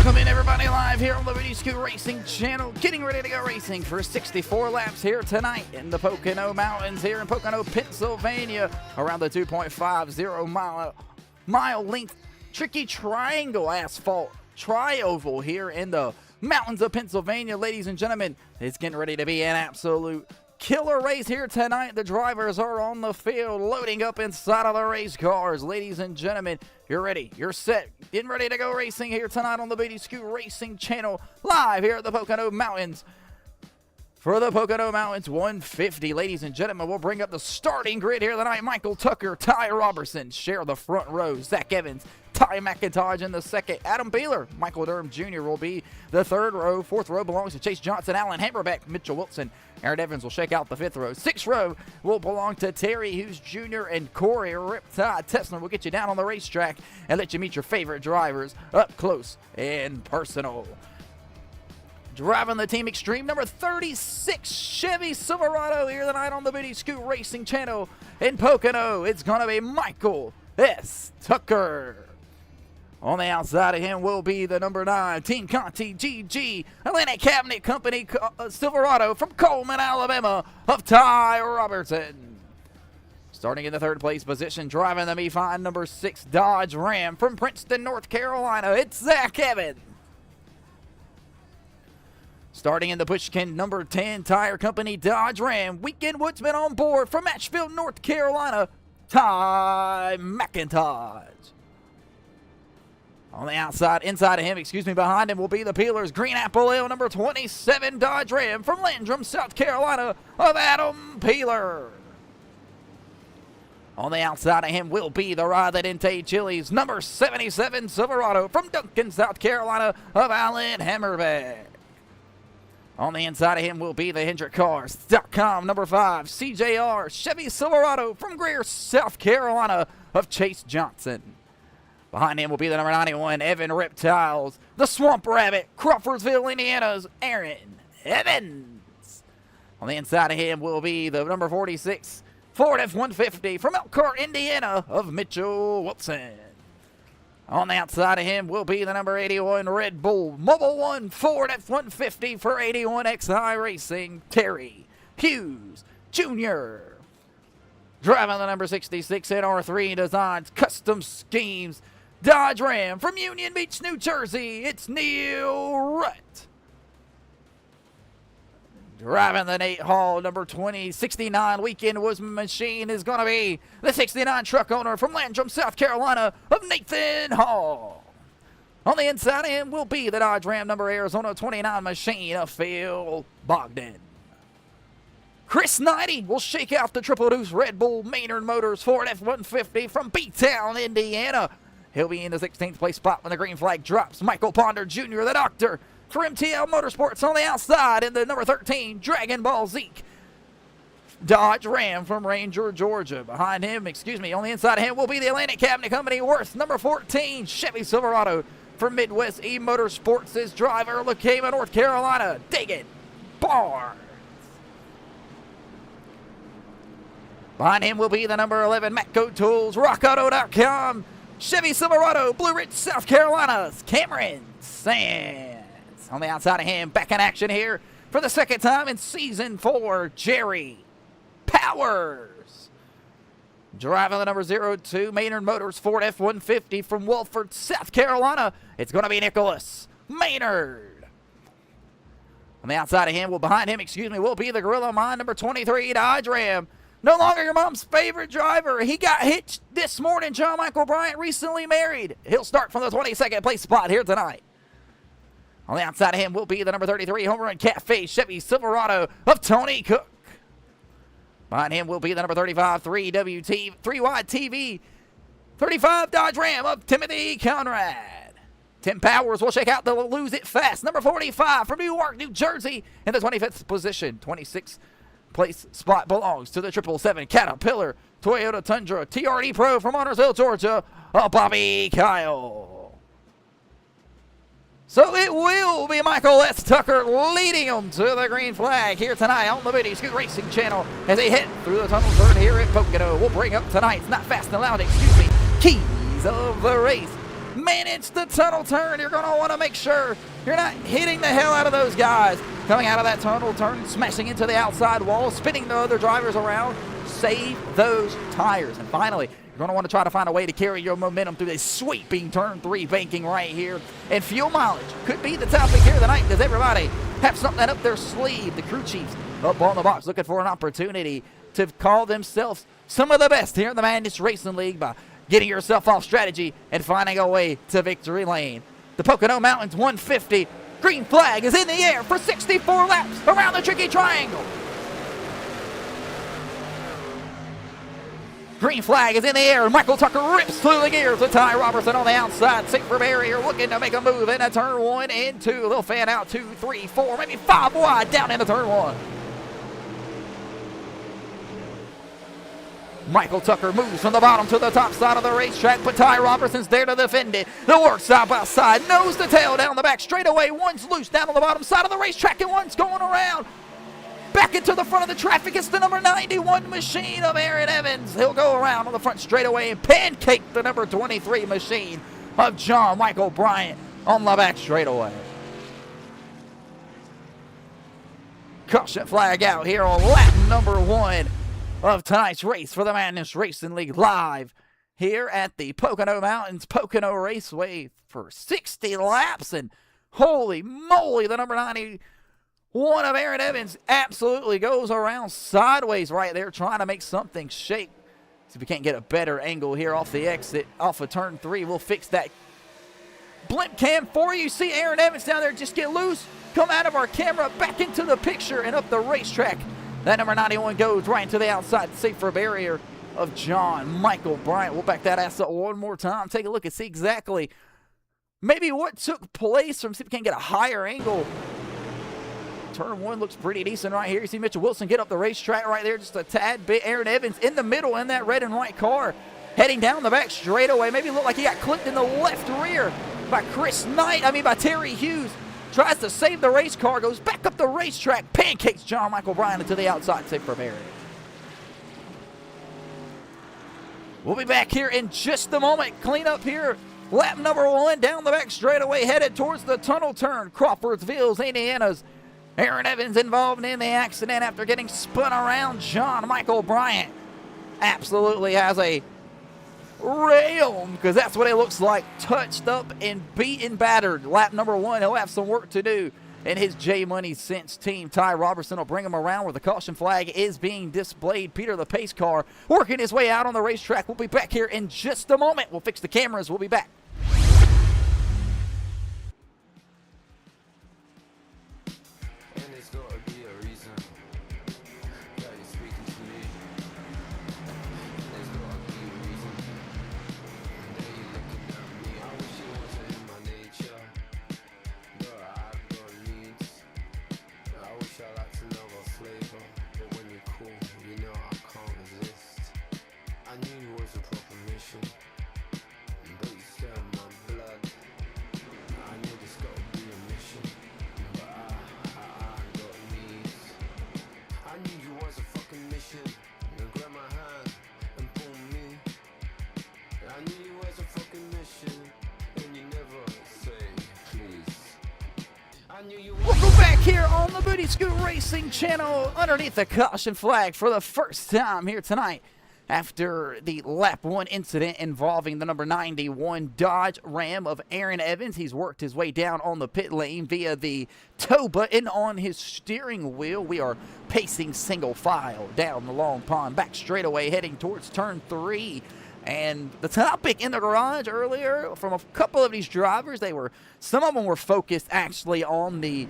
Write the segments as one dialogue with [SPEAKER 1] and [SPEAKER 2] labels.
[SPEAKER 1] Welcome in, everybody, live here on the Video Scoot Racing channel. Getting ready to go racing for 64 laps here tonight in the Pocono Mountains here in Pocono, Pennsylvania, around the 2.50 mile length tricky triangle asphalt tri-oval here in the mountains of Pennsylvania. Ladies and gentlemen, it's getting ready to be an absolute killer race here tonight. The drivers are on the field loading up inside of the race cars. Ladies and gentlemen, you're ready, you're set, getting ready to go racing here tonight on the Video Scoot Racing channel, live here at the Pocono Mountains for the Pocono Mountains 150. Ladies and gentlemen, we'll bring up the starting grid here tonight. Michael Tucker, Ty Robertson share the front row. Zach Evans, Ty McIntosh in the second. Adam Beeler, Michael Durham Jr. will be the third row. Fourth row belongs to Chase Johnson, Alan Hammerbeck, Mitchell Wilson. Aaron Evans will shake out the fifth row. Sixth row will belong to Terry Hughes Jr. and Corey Riptide Tessler. Will get you down on the racetrack and let you meet your favorite drivers up close and personal. Driving the Team Extreme number 36 Chevy Silverado here tonight on the Video Scoot Racing channel in Pocono. It's going to be Michael S. Tucker. On the outside of him will be the number 9 Team Conti GG Atlantic Cabinet Company Silverado from Coleman, Alabama of Ty Robertson. Starting in the third place position, driving the Me-Fine number 6 Dodge Ram from Princeton, North Carolina, it's Zach Evans. Starting in the Pushkin number 10 Tire Company Dodge Ram, Weekend Woodsman on board from Asheville, North Carolina, Ty McIntosh. On the outside, inside of him, behind him will be the Peelers Green Apple Ale number 27 Dodge Ram from Landrum, South Carolina of Adam Peeler. On the outside of him will be the Ride That Inte Chili's number 77 Silverado from Duncan, South Carolina of Alan Hammerbeck. On the inside of him will be the HendrickCars.com number 5 CJR Chevy Silverado from Greer, South Carolina of Chase Johnson. Behind him will be the number 91 Evan Reptiles, the Swamp Rabbit, Crawfordsville, Indiana's Aaron Evans. On the inside of him will be the number 46 Ford F-150 from Elkhart, Indiana of Mitchell Wilson. On the outside of him will be the number 81 Red Bull Mobile One Ford F-150 for 81XI Racing, Terry Hughes Jr. Driving the number 66 NR3 Designs Custom Schemes Dodge Ram from Union Beach, New Jersey, it's Neil Rutt. Driving the Nate Hall number 69 Weekend Woodsman Machine is going to be the 69 truck owner from Landrum, South Carolina of Nathan Hall. On the inside of him will be the Dodge Ram number Arizona 29 Machine of Phil Bogdan. Chris Knighty will shake out the Triple Deuce Red Bull Maynard Motors Ford F-150 from B-Town, Indiana. He'll be in the 16th place spot when the green flag drops. Michael Ponder Jr., the doctor, for MTL Motorsports on the outside in the number 13 Dragon Ball Zeke Dodge Ram from Ranger, Georgia. Behind him, on the inside of him will be the Atlantic Cabinet Company Worth number 14 Chevy Silverado from Midwest E Motorsports. His driver, Lacoma, North Carolina, Dagan Barnes. Behind him will be the number 11 Matco Tools, RockAuto.com Chevy Silverado, Blue Ridge, South Carolina's Cameron Sands. On the outside of him, back in action here for the second time in Season 4, Jerry Powers. Driving the number 02 Maynard Motors Ford F-150 from Wolford, South Carolina, it's going to be Nicholas Maynard. On the outside of him, behind him, will be the Gorilla Mine number 23 Dodge Ram. No longer your mom's favorite driver. He got hitched this morning. John Michael Bryant, recently married. He'll start from the 22nd place spot here tonight. On the outside of him will be the number 33 Homerun Cafe Chevy Silverado of Tony Cook. Behind him will be the number 35 3WT 3-wide TV 35 Dodge Ram of Timothy Conrad. Tim Powers will shake out the Lose It Fast number 45 from Newark, New Jersey in the 25th position. 26th place spot belongs to the 777 Caterpillar Toyota Tundra TRD Pro from Huntersville, Georgia, Bobby Kyle. So it will be Michael S. Tucker leading them to the green flag here tonight on the Video Scoot Racing channel as they head through the tunnel turn here at Pocono. We'll bring up tonight's Not Fast and Loud, keys of the race. manage the tunnel turn. You're going to want to make sure you're not hitting the hell out of those guys. Coming out of that tunnel turn, smashing into the outside wall, spinning the other drivers around. Save those tires. And finally, you're going to want to try to find a way to carry your momentum through this sweeping turn 3 banking right here. And fuel mileage could be the topic here tonight. Does everybody have something up their sleeve? The crew chiefs up on the box looking for an opportunity to call themselves some of the best here in the Madness Racing League by getting yourself off strategy and finding a way to victory lane. The Pocono Mountains 150. Green flag is in the air for 64 laps around the tricky triangle. Green flag is in the air. Michael Tucker rips through the gears with Ty Robertson on the outside. Safer barrier looking to make a move into turn 1 and 2. They'll fan out 2, 3, 4, maybe 5 wide down into turn 1. Michael Tucker moves from the bottom to the top side of the racetrack, but Ty Robertson's there to defend it. They'll work side by side, nose to tail down the back straightaway. One's loose down on the bottom side of the racetrack, and one's going around. Back into the front of the traffic, it's the number 91 machine of Aaron Evans. He'll go around on the front straightaway and pancake the number 23 machine of John Michael Bryant on the back straightaway. Caution flag out here on lap number 1 of tonight's race for the Madness Racing League, live here at the Pocono Mountains Pocono Raceway for 60 laps. And holy moly, the number 91 of Aaron Evans absolutely goes around sideways right there, trying to make something shake. See if we can't get a better angle here off the exit, off of turn 3. We'll fix that blimp cam for you. See Aaron Evans down there just get loose, come out of our camera, back into the picture and up the racetrack. That number 91 goes right into the outside safer barrier of John Michael Bryant. We'll back that ass up one more time. Take a look and see exactly maybe what took place from, see if we can get a higher angle. Turn 1 looks pretty decent right here. You see Mitchell Wilson get up the racetrack right there just a tad bit. Aaron Evans in the middle in that red and white car, heading down the back straightaway. Maybe look like he got clipped in the left rear by by Terry Hughes. Tries to save the race car, goes back up the racetrack, pancakes John Michael Bryant into the outside safer barrier. We'll be back here in just a moment. Clean up here. Lap number 1 down the back straightaway, headed towards the tunnel turn. Crawfordsville, Indiana's Aaron Evans involved in the accident after getting spun around. John Michael Bryant absolutely has a rail, because that's what it looks like, touched up and beaten, battered. Lap number 1, he'll have some work to do in his J Money Sense team. Ty Robertson will bring him around where the caution flag is being displayed. Peter the pace car working his way out on the racetrack. We'll be back here in just a moment. We'll fix the cameras. We'll be back. Welcome back here on the Booty Scoot Racing channel underneath the caution flag for the first time here tonight after the lap 1 incident involving the number 91 Dodge Ram of Aaron Evans. He's worked his way down on the pit lane via the tow button on his steering wheel. We are pacing single file down the long pond, back straightaway heading towards turn 3. And the topic in the garage earlier from a couple of these drivers, some of them were focused actually on the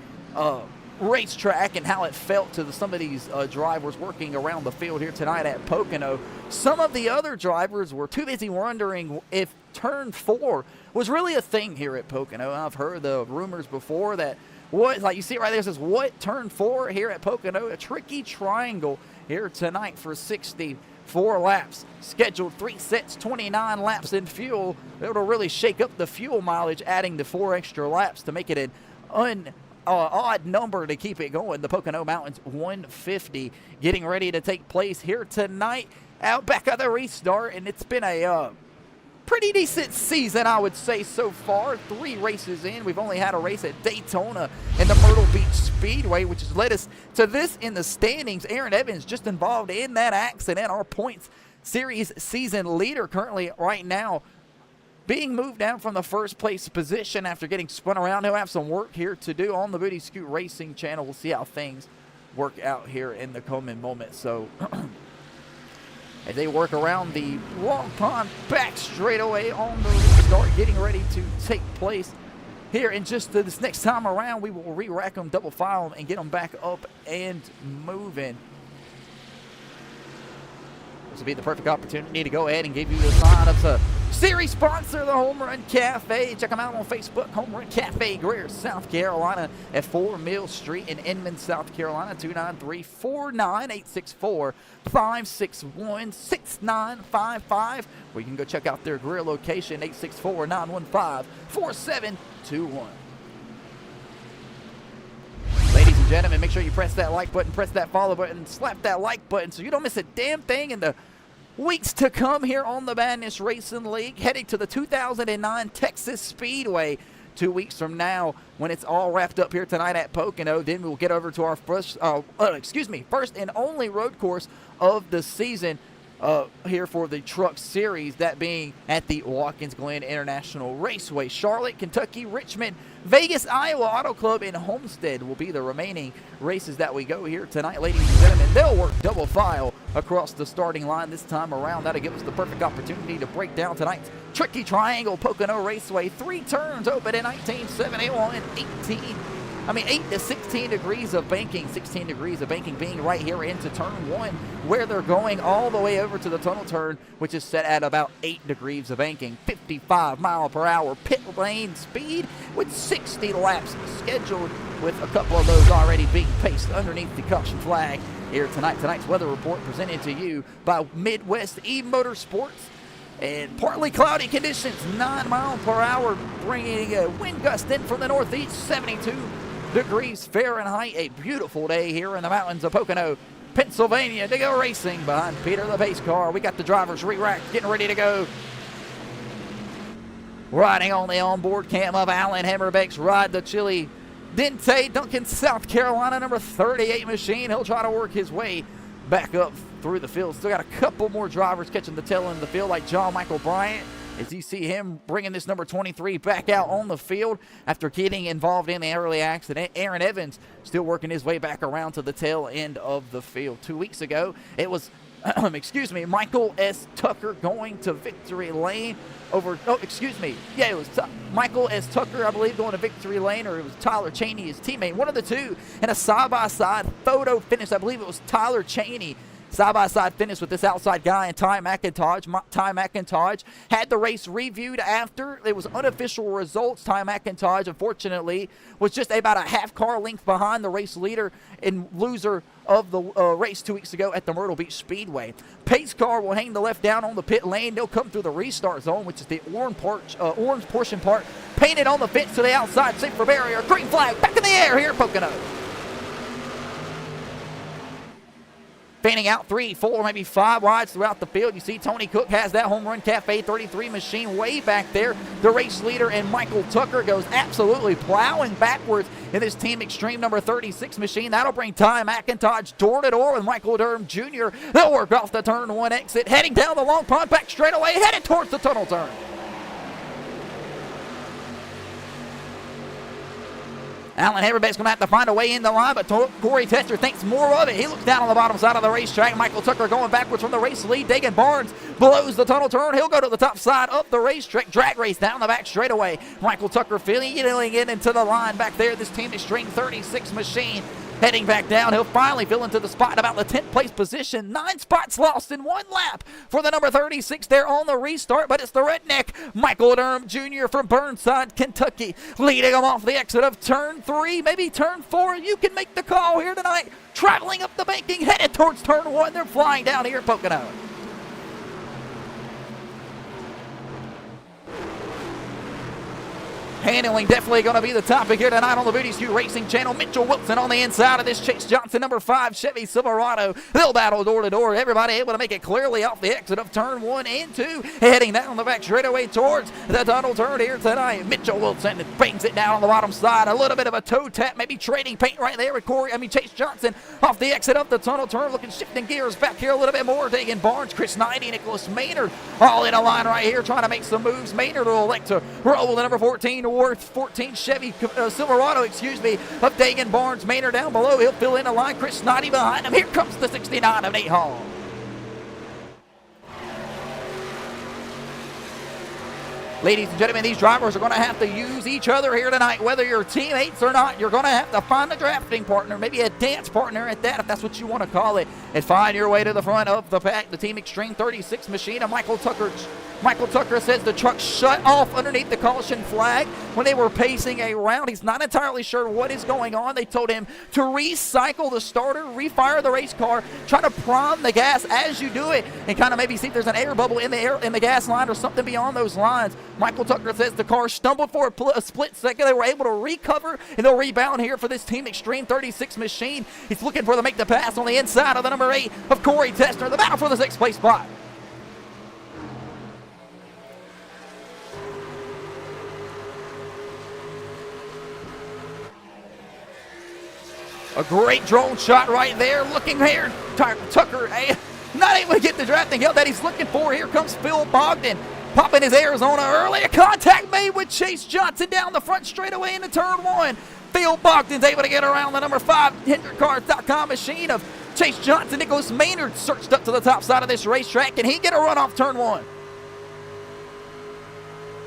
[SPEAKER 1] racetrack and how it felt to some of these drivers working around the field here tonight at Pocono. Some of the other drivers were too busy wondering if turn 4 was really a thing here at Pocono. I've heard the rumors before that like you see it right there, it says what turn 4 here at Pocono, a tricky triangle here tonight for 64 laps. Scheduled 3 sets, 29 laps in fuel. It'll really shake up the fuel mileage, adding the 4 extra laps to make it an odd number to keep it going. The Pocono Mountains 150 getting ready to take place here tonight out back at the restart, and it's been a pretty decent season, I would say, so far. 3 races in. We've only had a race at Daytona and the Myrtle Beach Speedway, which has led us to this in the standings. Aaron Evans just involved in that accident. Our points series season leader currently right now being moved down from the first place position after getting spun around. He'll have some work here to do on the Booty Scoot Racing channel. We'll see how things work out here in the coming moments. So as they work around the Long Pond back straightaway on the restart, getting ready to take place here in just this next time around. We will re-rack them, double file them, and get them back up and moving. This will be the perfect opportunity to go ahead and give you the sign of the series sponsor, the Homerun Cafe. Check them out on Facebook, Homerun Cafe, Greer, South Carolina, at 4 Mill Street in Inman, South Carolina, 293-49864-561-6955. Or you can go check out their Greer location, 864-915-4721. Ladies and gentlemen, make sure you press that like button, press that follow button, slap that like button so you don't miss a damn thing in the weeks to come here on the Madness Racing League, heading to the 2009 Texas Speedway 2 weeks from now when it's all wrapped up here tonight at Pocono. Then we'll get over to our first and only road course of the season here for the Truck Series, that being at the Watkins Glen International Raceway. Charlotte, Kentucky, Richmond, Vegas, Iowa Auto Club, and Homestead will be the remaining races that we go here tonight, ladies and gentlemen. They'll work double file across the starting line this time around. That'll give us the perfect opportunity to break down tonight's tricky triangle Pocono Raceway. 3 turns open in 19, 7, 8 to 16 degrees of banking. 16 degrees of banking being right here into turn 1, where they're going all the way over to the tunnel turn, which is set at about 8 degrees of banking. 55 mile per hour pit lane speed with 60 laps scheduled, with a couple of those already being paced underneath the caution flag here tonight. Tonight's weather report presented to you by Midwest E-Motorsports. And partly cloudy conditions, 9 mile per hour, bringing a wind gust in from the northeast, 72 degrees Fahrenheit. A beautiful day here in the mountains of Pocono, Pennsylvania, to go racing. Behind Peter, the pace car, we got the drivers re-racked, getting ready to go. Riding on the onboard cam of Alan Hammerbeck's ride, the Chili Dente Duncan, South Carolina, number 38 machine. He'll try to work his way back up through the field. Still got a couple more drivers catching the tail end of the field, like John Michael Bryant, as you see him bringing this number 23 back out on the field after getting involved in the early accident. Aaron Evans still working his way back around to the tail end of the field. 2 weeks ago, it was Michael S. Tucker going to victory lane over, it was Michael S. Tucker, I believe, going to victory lane, or it was Tyler Cheney, his teammate, one of the two, in a side-by-side photo finish. I believe it was Tyler Cheney. Side-by-side finish with this outside guy and Ty McIntosh. Ty McIntosh had the race reviewed after. It was unofficial results. Ty McIntosh, unfortunately, was just about a half car length behind the race leader and loser of the race 2 weeks ago at the Myrtle Beach Speedway. Pace car will hang the left down on the pit lane. They'll come through the restart zone, which is the orange portion part painted on the fence to the outside, safe for barrier. Green flag back in the air here at Pocono. Fanning out 3, 4, maybe 5 wides throughout the field. You see Tony Cook has that Homerun Cafe 33 machine way back there. The race leader and Michael Tucker goes absolutely plowing backwards in this Team Extreme number 36 machine. That'll bring Ty McIntosh door to door with Michael Durham Jr. They'll work off the turn 1 exit, heading down the long pond back straightaway, headed towards the tunnel turn. Alan Hammerbeck's going to have to find a way in the line, but Corey Tester thinks more of it. He looks down on the bottom side of the racetrack. Michael Tucker going backwards from the race lead. Dagan Barnes blows the tunnel turn. He'll go to the top side of the racetrack. Drag race down the back straightaway. Michael Tucker feeling it into the line back there. This Team Extreme 36 machine heading back down. He'll finally fill into the spot about the 10th place position. 9 spots lost in 1 lap for the number 36 there on the restart, but it's the redneck Michael Durham Jr. from Burnside, Kentucky, leading him off the exit of turn 3, maybe turn 4. You can make the call here tonight. Traveling up the banking, headed towards turn 1. They're flying down here at Pocono. handling definitely going to be the topic here tonight on the VDSQ Racing Channel. Mitchell Wilson on the inside of this Chase Johnson number 5 Chevy Silverado. They'll battle door to door. Everybody able to make it clearly off the exit of turn 1 and 2. Heading down the back straightaway towards the tunnel turn here tonight. Mitchell Wilson brings it down on the bottom side. A little bit of a toe tap, maybe trading paint right there with Chase Johnson off the exit of the tunnel turn. Looking shifting gears back here a little bit more. Dagan Barnes, Chris Knighty, Nicholas Maynard all in a line right here trying to make some moves. Maynard will elect to roll the number 14 towards 14 Chevy Silverado, of Dagan Barnes. Maynard down below. He'll fill in a line. Chris Knighty behind him. Here comes the 69 of Nate Hall. Ladies and gentlemen, these drivers are going to have to use each other here tonight. Whether you're teammates or not, you're going to have to find a drafting partner, maybe a dance partner at that, if that's what you want to call it, and find your way to the front of the pack. The Team Extreme 36 machine of Michael Tucker says the truck shut off underneath the caution flag when they were pacing around. He's not entirely sure what is going on. They told him to recycle the starter, refire the race car, try to prime the gas as you do it, and kind of maybe see if there's an air bubble in the gas line or something beyond those lines. Michael Tucker says the car stumbled for a split second. They were able to recover, and they'll rebound here for this Team Extreme 36 machine. He's looking for to make the pass on the inside of the number 8 of Corey Tessner. The battle for the 6th place spot. A great drone shot right there. Looking here, Tucker not able to get the drafting help that he's looking for. Here comes Phil Bogdan, popping his Arizona early. A contact made with Chase Johnson down the front straightaway into turn 1. Phil Bogdan's able to get around the number 5 HendrickCars.com machine of Chase Johnson. Nicholas Maynard searched up to the top side of this racetrack. Can he get a run off turn 1?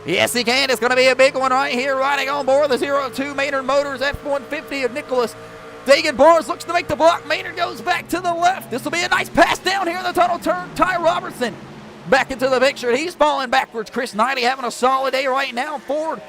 [SPEAKER 1] Yes, he can. It's going to be a big one right here, riding on board the 02 Maynard Motors F-150 of Nicholas. Dagan Barnes looks to make the block. Maynard goes back to the left. This will be a nice pass down here in the tunnel turn. Ty Robertson back into the picture. He's falling backwards. Chris Knighty having a solid day right now. Ford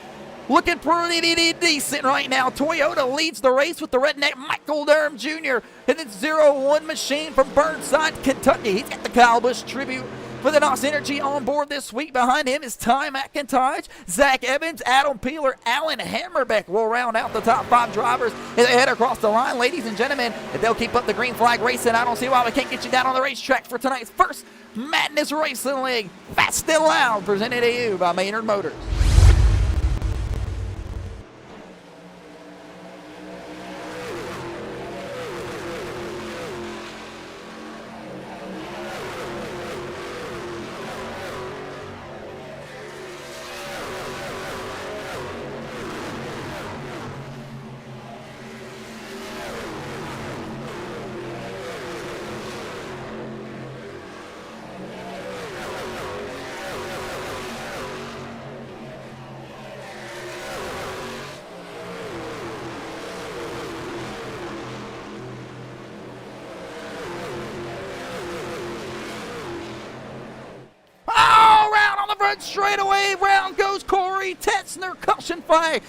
[SPEAKER 1] looking pretty decent right now. Toyota leads the race with the redneck Michael Durham Jr. and it's 01 machine from Burnside, Kentucky. He's got the Kyle Busch tribute for the NOS Energy on board this week. Behind him is Ty McIntosh, Zach Evans, Adam Peeler, Alan Hammerbeck will round out the top 5 drivers as they head across the line. Ladies and gentlemen, if they'll keep up the green flag racing, I don't see why we can't get you down on the racetrack for tonight's first Madness Racing League. Fast and Loud, presented to you by Maynard Motors. Straight away, round goes Corey Tessner. Caution flag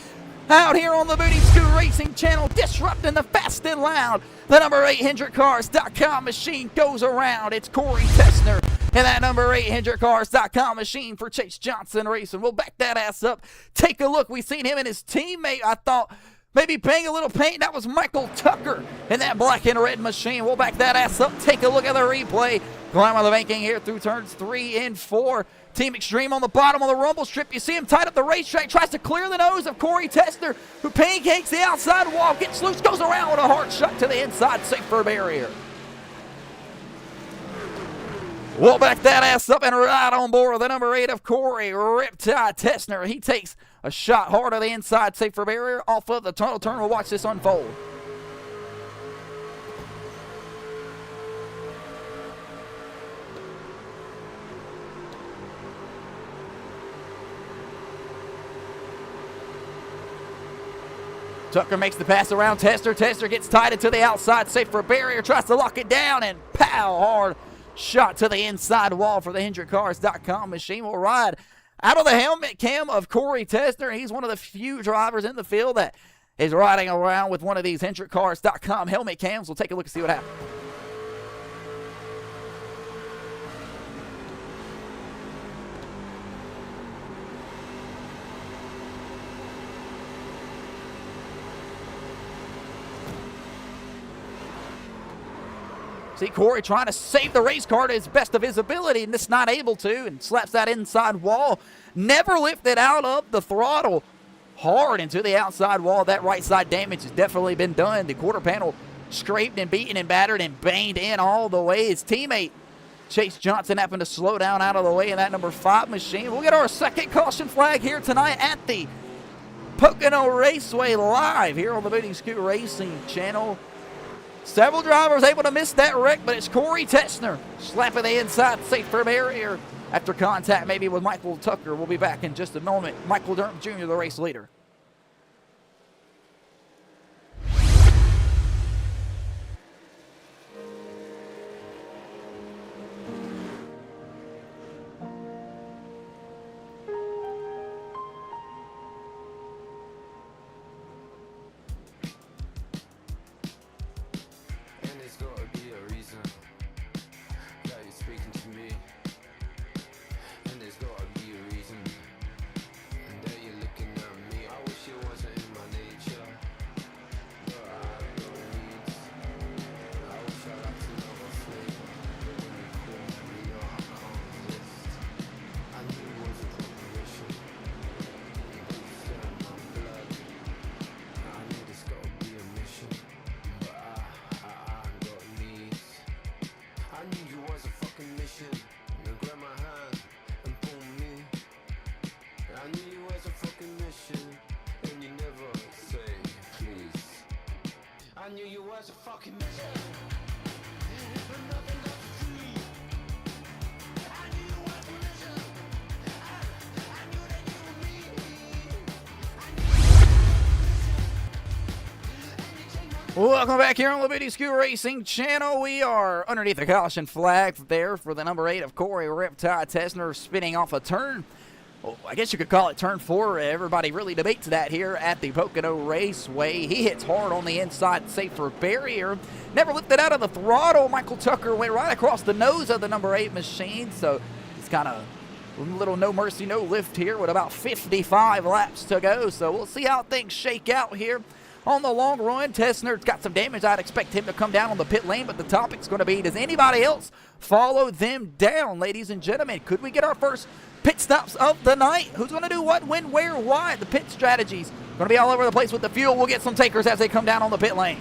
[SPEAKER 1] out here on the VDSQ Racing Channel, disrupting the Fast and Loud. The number 8 HendrickCars.com machine goes around. It's Corey Tessner and that number 8 HendrickCars.com machine for Chase Johnson Racing. We'll back that ass up. Take a look. We've seen him and his teammate, I thought, maybe paying a little paint. That was Michael Tucker in that black and red machine. We'll back that ass up. Take a look at the replay. Climb on the banking here through turns 3 and 4. Team Extreme on the bottom of the rumble strip. You see him tied up the racetrack, tries to clear the nose of Corey Tessner, who pancakes the outside wall, gets loose, goes around with a hard shot to the inside, safe for a barrier. We'll back that ass up and right on board with the number 8 of Corey, Riptide Tessner. He takes a shot hard to the inside, safe for a barrier, off of the tunnel turn. We'll watch this unfold. Tucker makes the pass around Tessner. Tessner gets tied into the outside, safe for a barrier, tries to lock it down, and pow, hard shot to the inside wall for the HendrickCars.com machine. Will ride out of the helmet cam of Corey Tessner. He's one of the few drivers in the field that is riding around with one of these HendrickCars.com helmet cams. We'll take a look and see what happens. See Corey trying to save the race car to his best of his ability, and just not able to, and slaps that inside wall. Never lifted out of the throttle. Hard into the outside wall. That right side damage has definitely been done. The quarter panel scraped and beaten and battered and banged in all the way. His teammate Chase Johnson having to slow down out of the way in that number 5 machine. We'll get our second caution flag here tonight at the Pocono Raceway live here on the Booty Scoot Racing channel. Several drivers able to miss that wreck, but it's Corey Tetzner slapping the inside safer barrier after contact maybe with Michael Tucker. We'll be back in just a moment. Michael Durham Jr., the race leader.
[SPEAKER 2] I knew you was a fucking mission, but nothing left to dream. I knew you was a mission. I knew that you were me.
[SPEAKER 1] Welcome back here on the Booty Scoot Racing channel. We are underneath the caution flag there for the number 8 of Corey Riptide Tetzner spinning off a turn. Well, I guess you could call it turn 4. Everybody really debates that here at the Pocono Raceway. He hits hard on the inside safer barrier. Never lifted out of the throttle. Michael Tucker went right across the nose of the number 8 machine. So it's kind of a little no mercy, no lift here with about 55 laps to go. So we'll see how things shake out here on the long run. Tetzner's got some damage. I'd expect him to come down on the pit lane, but the topic's going to be, does anybody else follow them down, ladies and gentlemen? Could we get our first pit stops of the night? Who's going to do what, when, where, why? The pit strategies going to be all over the place with the fuel. We'll get some takers as they come down on the pit lane.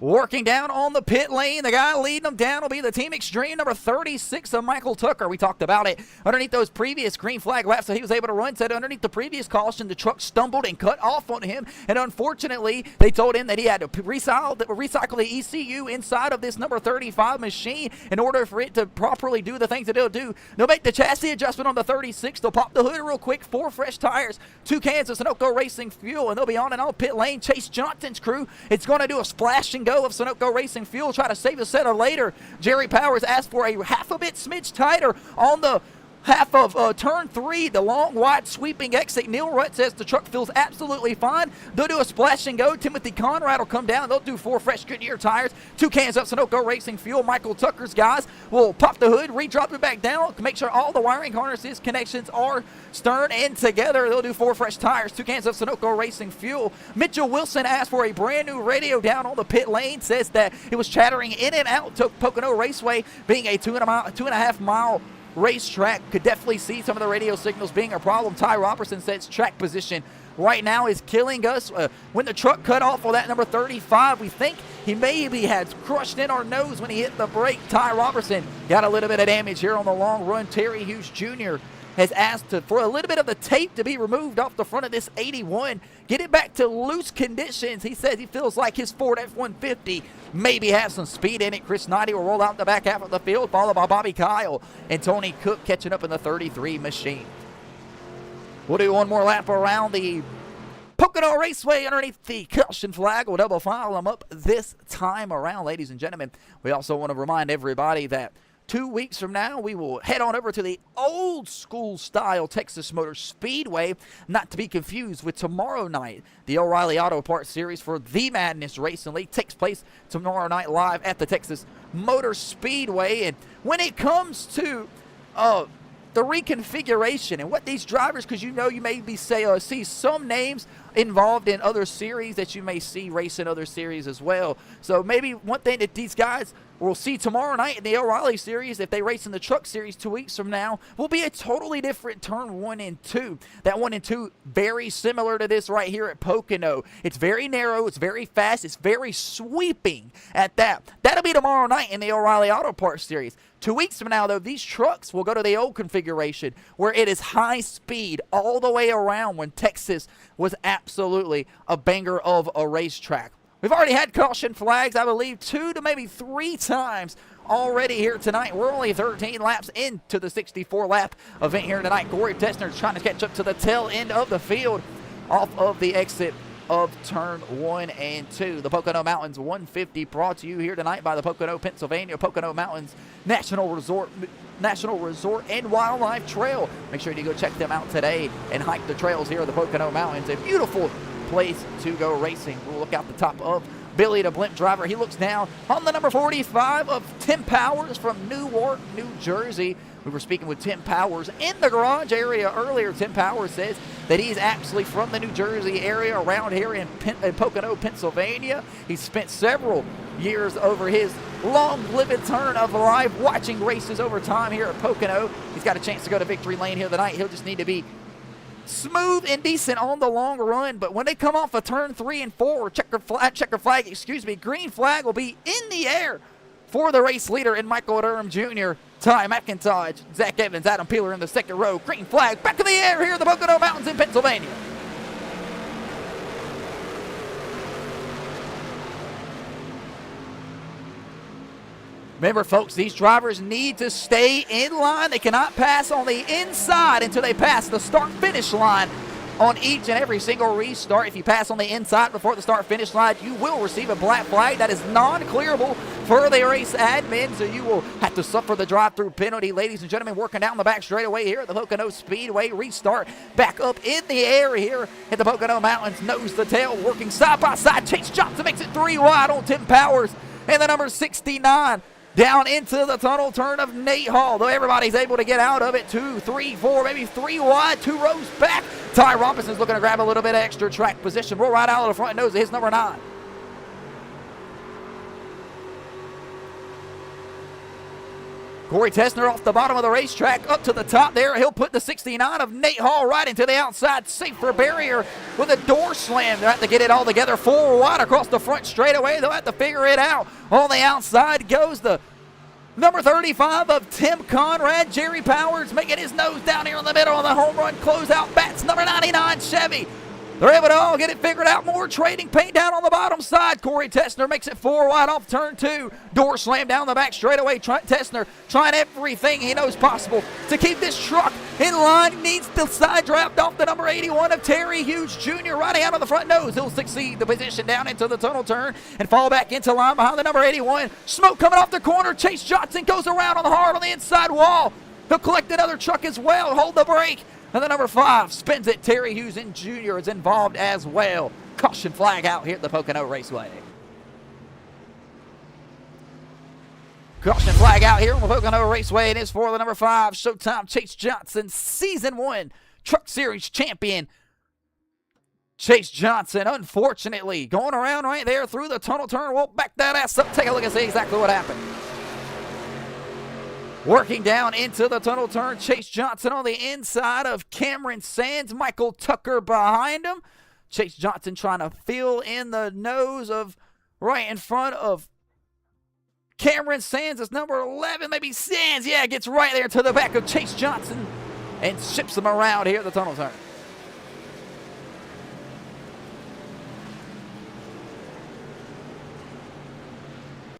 [SPEAKER 1] Working down on the pit lane, the guy leading them down will be the Team Extreme number 36 of Michael Tucker. We talked about it underneath those previous green flag laps that he was able to run. Said underneath the previous caution, the truck stumbled and cut off on him. And unfortunately, they told him that he had to recycle the ECU inside of this number 35 machine in order for it to properly do the things that it'll do. They'll make the chassis adjustment on the 36. They'll pop the hood real quick, 4 fresh tires, 2 cans of Sunoco Racing fuel, and they'll be on and on pit lane. Chase Johnson's crew, it's going to do a splash and go of Sunoco Racing fuel, try to save the center later. Jerry Powers asked for a half a bit smidge tighter on the half of turn 3, the long, wide, sweeping exit. Neil Rutt says the truck feels absolutely fine. They'll do a splash and go. Timothy Conrad will come down. They'll do 4 fresh Goodyear tires, 2 cans of Sunoco Racing fuel. Michael Tucker's guys will pop the hood, re-drop it back down to make sure all the wiring harnesses connections are stern and together. They'll do 4 fresh tires, 2 cans of Sunoco Racing fuel. Mitchell Wilson asked for a brand new radio down on the pit lane, says that it was chattering in and out to Pocono Raceway, being a 2.5 mile racetrack. Could definitely see some of the radio signals being a problem. Ty Robertson says track position right now is killing us. When the truck cut off on that number 35, we think he maybe had crushed in our nose when he hit the brake. Ty Robertson got a little bit of damage here on the long run. Terry Hughes Jr. has asked for a little bit of the tape to be removed off the front of this 81. Get it back to loose conditions. He says he feels like his Ford F-150 maybe has some speed in it. Chris Knighty will roll out the back half of the field, followed by Bobby Kyle and Tony Cook catching up in the 33 machine. We'll do one more lap around the Pocono Raceway underneath the caution flag. We'll double file them up this time around, ladies and gentlemen. We also want to remind everybody that 2 weeks from now, we will head on over to the old school style Texas Motor Speedway, not to be confused with tomorrow night. The O'Reilly Auto Parts Series for the Madness Racing League takes place tomorrow night live at the Texas Motor Speedway. And when it comes to the reconfiguration and what these drivers, because you know you maybe see some names involved in other series that you may see race in other series as well. So maybe one thing that these guys we'll see tomorrow night in the O'Reilly series, if they race in the truck series 2 weeks from now, will be a totally different turn 1 and 2. That 1 and 2, very similar to this right here at Pocono. It's very narrow, it's very fast, it's very sweeping at that. That'll be tomorrow night in the O'Reilly Auto Parts series. 2 weeks from now, though, these trucks will go to the old configuration where it is high speed all the way around when Texas was absolutely a banger of a racetrack. We've already had caution flags, I believe, 2 to maybe 3 times already here tonight. We're only 13 laps into the 64-lap event here tonight. Corey Tessner's trying to catch up to the tail end of the field off of the exit of turn 1 and 2. The Pocono Mountains 150 brought to you here tonight by the Pocono, Pennsylvania Pocono Mountains National Resort and Wildlife Trail. Make sure you go check them out today and hike the trails here at the Pocono Mountains. A beautiful place to go racing. We'll look out the top of Billy, the blimp driver. He looks down on the number 45 of Tim Powers from Newark, New Jersey. We were speaking with Tim Powers in the garage area earlier. Tim Powers says that he's actually from the New Jersey area around here in Pocono, Pennsylvania. He's spent several years over his long-lived turn of life watching races over time here at Pocono. He's got a chance to go to victory lane here tonight. He'll just need to be smooth and decent on the long run, but when they come off of turn 3 and 4, checker flag, green flag will be in the air for the race leader in Michael Durham Jr., Ty McIntosh, Zach Evans, Adam Peeler in the second row. Green flag back in the air here at the Pocono Mountains in Pennsylvania. Remember, folks, these drivers need to stay in line. They cannot pass on the inside until they pass the start-finish line on each and every single restart. If you pass on the inside before the start-finish line, you will receive a black flag. That is non-clearable for the race admin, so you will have to suffer the drive-through penalty. Ladies and gentlemen, working down the back straightaway here at the Pocono Speedway. Restart back up in the air here at the Pocono Mountains. Nose to tail, working side by side. Chase Johnson makes it 3 wide on Tim Powers and the number 69. Down into the tunnel turn of Nate Hall, though everybody's able to get out of it. 2, 3, 4, maybe 3 wide, 2 rows back. Ty Robinson's looking to grab a little bit of extra track position. Roll right out of the front nose of his number 9. Corey Tessner off the bottom of the racetrack up to the top there. He'll put the 69 of Nate Hall right into the outside safer barrier with a door slam. They'll have to get it all together 4 wide across the front straightaway. They'll have to figure it out. On the outside goes the number 35 of Tim Conrad. Jerry Powers making his nose down here in the middle of the home run closeout bats. Number 99 Chevy. They're able to all get it figured out. More trading paint down on the bottom side. Corey Tessner makes it 4 wide off turn 2. Door slam down the back straightaway. Tessner trying everything he knows possible to keep this truck in line. Needs the side draft off the number 81 of Terry Hughes Jr. riding out of the front nose. He'll succeed the position down into the tunnel turn and fall back into line behind the number 81. Smoke coming off the corner. Chase Johnson goes around on the hard on the inside wall. He'll collect another truck as well. Hold the brake. And the number 5 spins it. Terry Hughes Jr. is involved as well. Caution flag out here at the Pocono Raceway. Caution flag out here on the Pocono Raceway. It is for the number 5 Showtime Chase Johnson, Season 1 Truck Series champion. Chase Johnson, unfortunately, going around right there through the tunnel turn. We'll back that ass up. Take a look and see exactly what happened. Working down into the tunnel turn, Chase Johnson on the inside of Cameron Sands. Michael Tucker behind him. Chase Johnson trying to fill in the nose of right in front of Cameron Sands. It's number 11, maybe Sands. Yeah, gets right there to the back of Chase Johnson and ships him around here at the tunnel turn.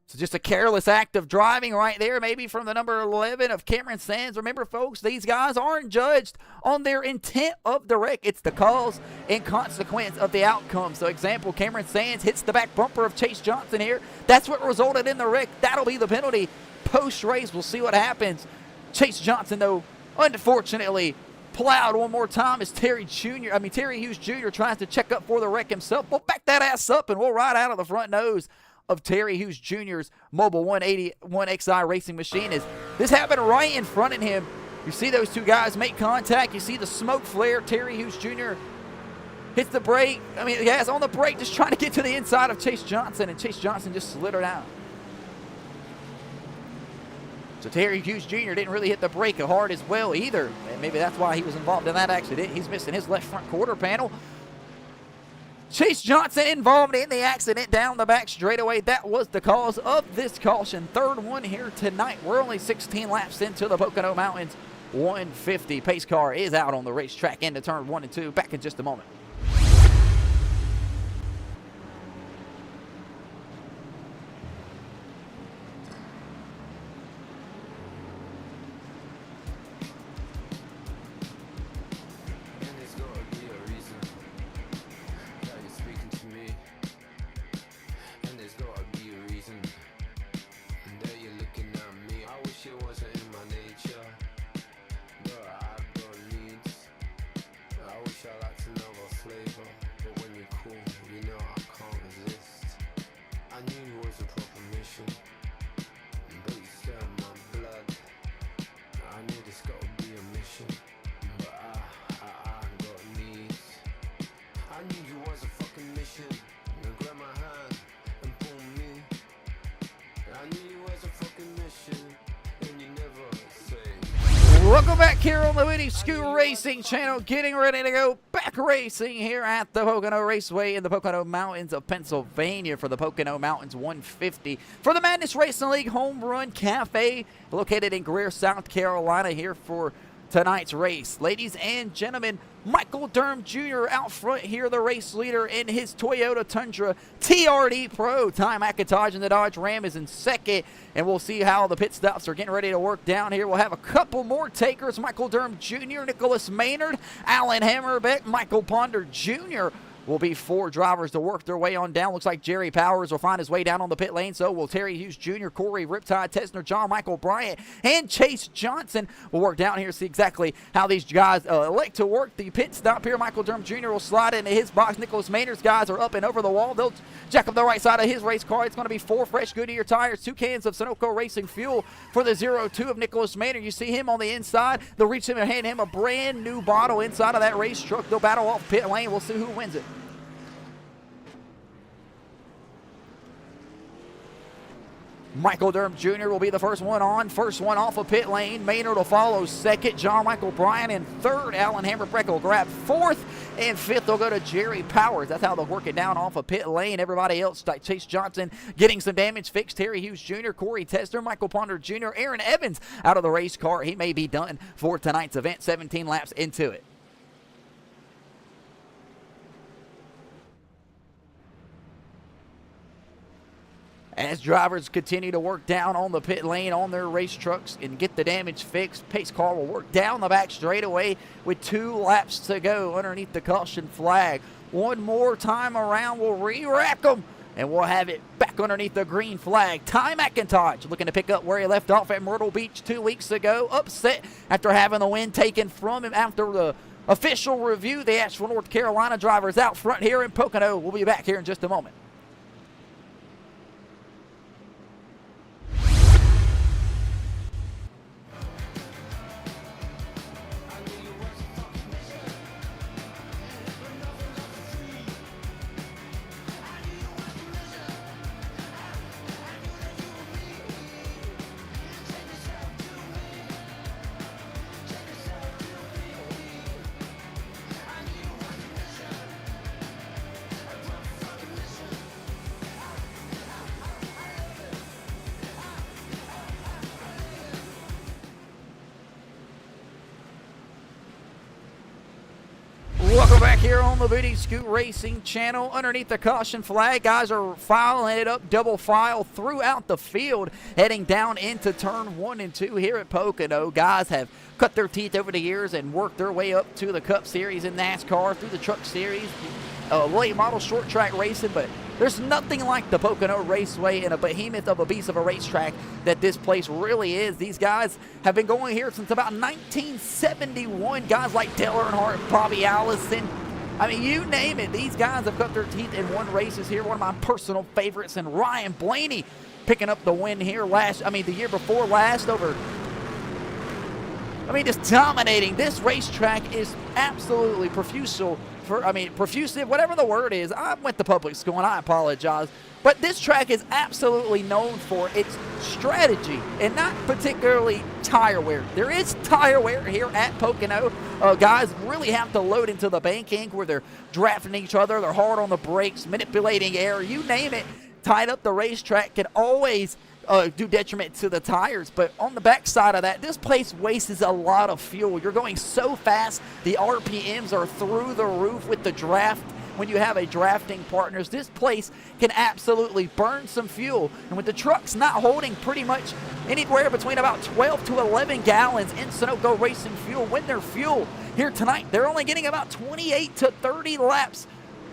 [SPEAKER 1] So just a careless act of driving right there, maybe from the number 11 of Cameron Sands. Remember, folks, these guys aren't judged on their intent of the wreck. It's the cause and consequence of the outcome. So, example, Cameron Sands hits the back bumper of Chase Johnson here. That's what resulted in the wreck. That'll be the penalty. Post-race, we'll see what happens. Chase Johnson, though, unfortunately, plowed one more time as Terry Hughes Jr. tries to check up for the wreck himself. We'll back that ass up and we'll ride out of the front nose of Terry Hughes Jr.'s Mobile 181XI racing machine. This happened right in front of him. You see those two guys make contact. You see the smoke flare. Terry Hughes Jr. hits the brake. I mean, yeah, it's on the brake, just trying to get to the inside of Chase Johnson, and Chase Johnson just slid her down. So Terry Hughes Jr. didn't really hit the brake hard as well either, and maybe that's why he was involved in that accident. He's missing his left front quarter panel. Chase Johnson involved in the accident down the back straightaway. That was the cause of this caution. Third one here tonight. We're only 16 laps into the Pocono Mountains 150. Pace car is out on the racetrack into turn 1 and 2. Back in just a moment. Welcome back here on the Winnie Scoot Racing channel, getting ready to go back racing here at the Pocono Raceway in the Pocono Mountains of Pennsylvania for the Pocono Mountains 150 for the Madness Racing League Home Run Cafe, located in Greer, South Carolina, here for tonight's race. Ladies and gentlemen, Michael Durham Jr. out front here, the race leader in his Toyota Tundra TRD Pro. Ty McIntosh in the Dodge Ram is in second, and we'll see how the pit stops are getting ready to work down here. We'll have a couple more takers: Michael Durham Jr., Nicholas Maynard, Alan Hammerbeck, Michael Ponder Jr. will be 4 drivers to work their way on down. Looks like Jerry Powers will find his way down on the pit lane. So will Terry Hughes Jr., Corey Riptide Tesner, John Michael Bryant, and Chase Johnson will work down here, see exactly how these guys elect to work the pit stop here. Michael Durham Jr. will slide into his box. Nicholas Maynard's guys are up and over the wall. They'll jack up the right side of his race car. It's going to be 4 fresh Goodyear tires, 2 cans of Sunoco Racing fuel for the 02 of Nicholas Maynard. You see him on the inside. They'll reach him and hand him a brand new bottle inside of that race truck. They'll battle off pit lane. We'll see who wins it. Michael Durham Jr. will be the first one on, first one off of pit lane. Maynard will follow second. John Michael Bryan in third. Alan Hammerbeck will grab fourth. And fifth will go to Jerry Powers. That's how they'll work it down off of pit lane. Everybody else, like Chase Johnson, getting some damage fixed. Terry Hughes Jr., Corey Tester, Michael Ponder Jr., Aaron Evans out of the race car. He may be done for tonight's event, 17 laps into it. As drivers continue to work down on the pit lane on their race trucks and get the damage fixed, pace car will work down the back straightaway with 2 laps to go underneath the caution flag. One more time around, we'll re-rack them, and we'll have it back underneath the green flag. Ty McIntosh looking to pick up where he left off at Myrtle Beach 2 weeks ago. Upset after having the win taken from him after the official review. The Asheville, North Carolina drivers out front here in Pocono. We'll be back here in just a moment. Welcome back here on the Booty Scoot Racing channel. Underneath the caution flag, guys are filing it up, double file throughout the field, heading down into turn 1 and 2 here at Pocono. Guys have cut their teeth over the years and worked their way up to the Cup Series in NASCAR, through the Truck Series, late model short track racing, but there's nothing like the Pocono Raceway and a behemoth of a beast of a racetrack that this place really is. These guys have been going here since about 1971. Guys like Dale Earnhardt, Bobby Allison, I mean, you name it. These guys have cut their teeth and won races here. One of my personal favorites, and Ryan Blaney picking up the win here the year before last over. I mean, just dominating. This racetrack is absolutely profuse profusive, whatever the word is. I went to public school and I apologize. But this track is absolutely known for its strategy and not particularly tire wear. There is tire wear here at Pocono. Guys really have to load into the banking where they're drafting each other. They're hard on the brakes, manipulating air, you name it. Tied up the racetrack can always do detriment to the tires. But on the backside of that, this place wastes a lot of fuel. You're going so fast. The RPMs are through the roof with the draft. When you have a drafting partners, this place can absolutely burn some fuel. And with the trucks not holding pretty much anywhere between about 12 to 11 gallons in Sunoco Racing fuel, when their fuel here tonight, they're only getting about 28 to 30 laps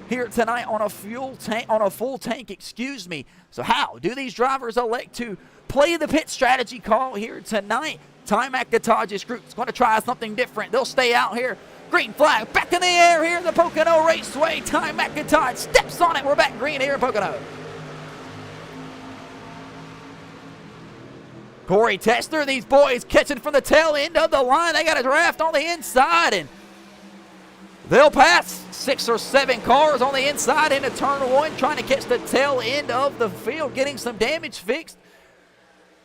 [SPEAKER 1] here tonight on a full tank, excuse me. So how do these drivers elect to play the pit strategy call here tonight? Ty McIntosh's group's going to try something different. They'll stay out here. Green flag back in the air here in the Pocono Raceway. Ty McIntosh steps on it. We're back green here in Pocono. Corey Tester, these boys catching from the tail end of the line. They got a draft on the inside, and they'll pass 6 or 7 cars on the inside into turn 1, trying to catch the tail end of the field, getting some damage fixed.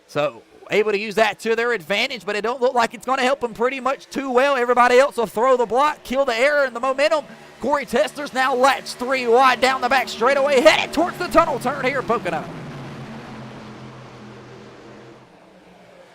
[SPEAKER 1] So able to use that to their advantage, but it don't look like it's going to help them pretty much too well. Everybody else will throw the block, kill the air and the momentum. Corey Tester's now latched 3 wide down the back straightaway, headed towards the tunnel turn here at Pocono.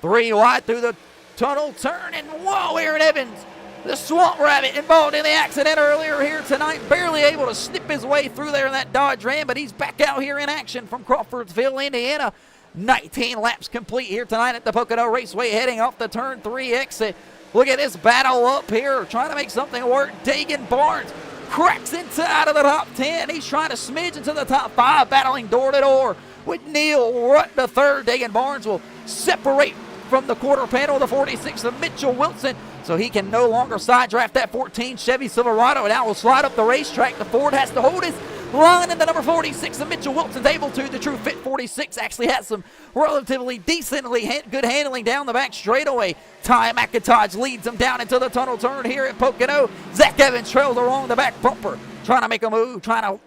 [SPEAKER 1] 3 wide through the tunnel turn, and whoa, Aaron Evans, the Swamp Rabbit, involved in the accident earlier here tonight, barely able to snip his way through there in that Dodge Ram, but he's back out here in action from Crawfordsville, Indiana. 19 laps complete here tonight at the Pocono Raceway, heading off the turn 3 exit. Look at this battle up here, trying to make something work. Dagan Barnes cracks out of the top 10. He's trying to smidge into the top 5, battling door to door with Neil Rutt the third. Dagan Barnes will separate from the quarter panel, the 46 of Mitchell Wilson, so he can no longer side draft that 14 Chevy Silverado. Now will slide up the racetrack. The Ford has to hold his line, and the number 46 of Mitchell Wilson's able to. The True Fit 46 actually has some relatively decently good handling down the back straightaway. Ty McIntosh leads him down into the tunnel turn here at Pocono. Zach Evans trails along the back bumper, trying to make a move, trying to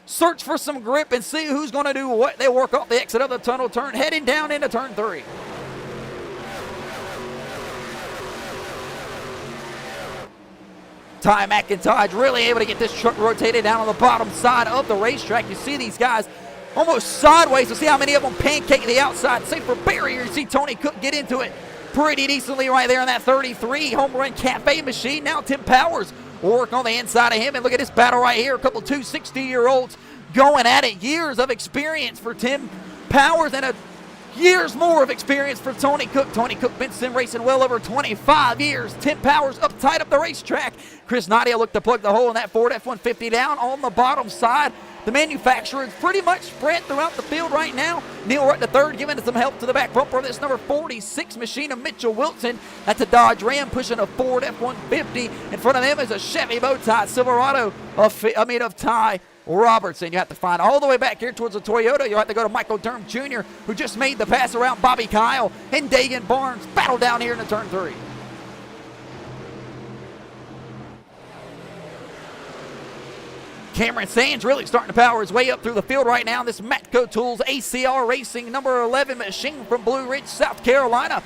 [SPEAKER 1] search for some grip and see who's going to do what. They work off the exit of the tunnel turn, heading down into turn 3. Ty McIntosh really able to get this truck rotated down on the bottom side of the racetrack. You see these guys almost sideways. You'll see how many of them pancake the outside. Save for barrier. You see Tony Cook get into it pretty decently right there in that 33 Homerun Cafe machine. Now Tim Powers will work on the inside of him. And look at this battle right here. A couple 260-year-olds going at it. Years of experience for Tim Powers and years more of experience for Tony Cook. Tony Cook been sim racing well over 25 years. Tim Powers up tight up the racetrack. Chris Nadia looked to plug the hole in that Ford F-150 down on the bottom side. The manufacturer is pretty much spread throughout the field right now. Neil Rutt the third giving some help to the back bumper of this number 46 machine of Mitchell Wilson. That's a Dodge Ram pushing a Ford F-150. In front of them is a Chevy Bowtie Silverado of Ty Robertson. You have to find all the way back here towards the Toyota. You'll have to go to Michael Durham Jr., who just made the pass around Bobby Kyle, and Dagan Barnes battle down here in the turn 3. Cameron Sands really starting to power his way up through the field right now. This Matco Tools ACR Racing number 11 machine from Blue Ridge, South Carolina.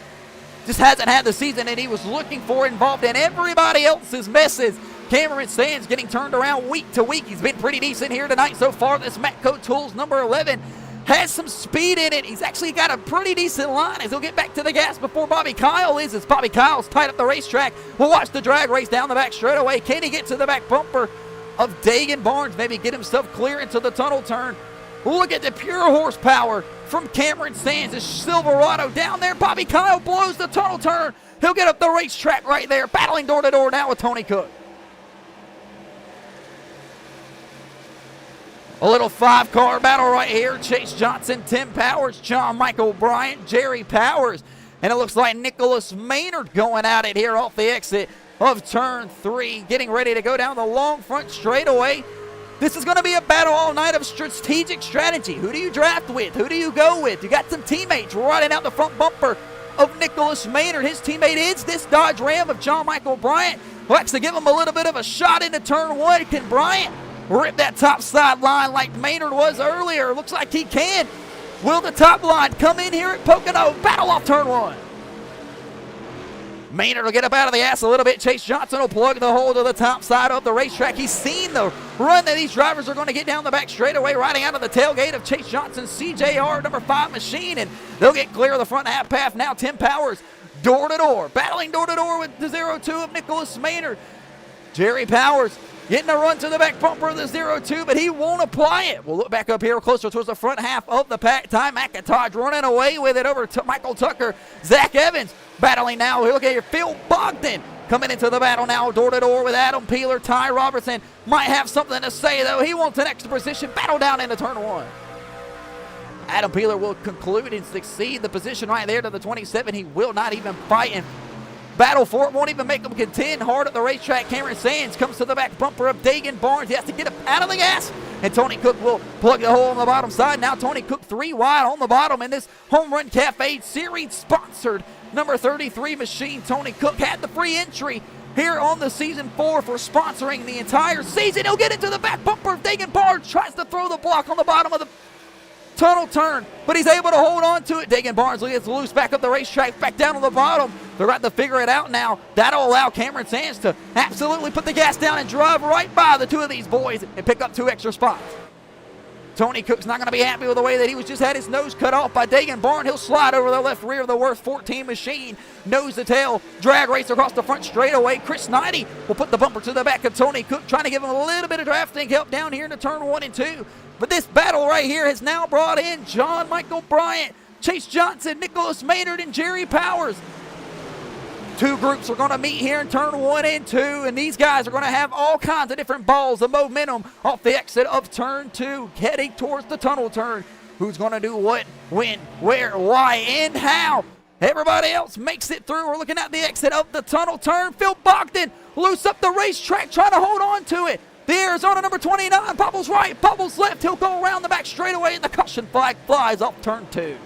[SPEAKER 1] Just hasn't had the season that he was looking for, involved in everybody else's messes. Cameron Sands getting turned around week to week. He's been pretty decent here tonight so far. This Matco Tools number 11 has some speed in it. He's actually got a pretty decent line as he'll get back to the gas before Bobby Kyle is. As Bobby Kyle's tied up the racetrack, we'll watch the drag race down the back straightaway. Can he get to the back bumper of Dagan Barnes? Maybe get himself clear into the tunnel turn. Look at the pure horsepower from Cameron Sands. His Silverado down there. Bobby Kyle blows the tunnel turn. He'll get up the racetrack right there, battling door to door now with Tony Cook. A little 5-car battle right here. Chase Johnson, Tim Powers, John Michael Bryant, Jerry Powers. And it looks like Nicholas Maynard going at it here off the exit of turn 3, getting ready to go down the long front straightaway. This is going to be a battle all night of strategic strategy. Who do you draft with? Who do you go with? You got some teammates riding out the front bumper of Nicholas Maynard. His teammate is this Dodge Ram of John Michael Bryant. will actually give him a little bit of a shot into turn 1. Can Bryant rip that top side line like Maynard was earlier? Looks like he can. Will the top line come in here at Pocono? Battle off turn 1. Maynard will get up out of the ass a little bit. Chase Johnson will plug the hole to the top side of the racetrack. He's seen the run that these drivers are going to get down the back straightaway, riding out of the tailgate of Chase Johnson's CJR number 5 machine, and they'll get clear of the front half path. Now Tim Powers, door to door, battling door to door with the 0-2 of Nicholas Maynard. Jerry Powers getting a run to the back bumper of the 0-2, but he won't apply it. We'll look back up here closer towards the front half of the pack. Ty McIntosh running away with it over to Michael Tucker. Zach Evans battling now. Look at here, Phil Bogdan coming into the battle now, door to door with Adam Peeler. Ty Robertson might have something to say, though. He wants an extra position. Battle down into turn 1. Adam Peeler will conclude and succeed the position right there to the 27. He will not even fight and battle for it. Won't even make him contend hard at the racetrack. Cameron Sands comes to the back bumper of Dagan Barnes. He has to get up out of the gas, and Tony Cook will plug the hole on the bottom side. Now Tony Cook 3 wide on the bottom in this Home Run Cafe Series sponsored number 33 machine. Tony Cook had the free entry here on the season 4 for sponsoring the entire season. He'll get into the back bumper of Dagan Barnes. Tries to throw the block on the bottom of the tunnel turn, but he's able to hold on to it. Dagan Barnes gets loose back up the racetrack, back down on the bottom. They're about to figure it out now. That'll allow Cameron Sands to absolutely put the gas down and drive right by the two of these boys and pick up 2 extra spots. Tony Cook's not going to be happy with the way that he was just had his nose cut off by Dagan Barnes. He'll slide over the left rear of the Worth 14 machine, nose to tail, drag race across the front straightaway. Chris Knighty will put the bumper to the back of Tony Cook, trying to give him a little bit of drafting help down here into turn 1 and 2. But this battle right here has now brought in John Michael Bryant, Chase Johnson, Nicholas Maynard, and Jerry Powers. 2 groups are going to meet here in turn 1 and 2, and these guys are going to have all kinds of different balls of momentum off the exit of turn 2, heading towards the tunnel turn. Who's going to do what, when, where, why, and how? Everybody else makes it through. We're looking at the exit of the tunnel turn. Phil Bogdan loose up the racetrack, trying to hold on to it. The Arizona number 29, Bubbles right, Bubbles left. He'll go around the back straightaway, and the caution flag flies off turn 2.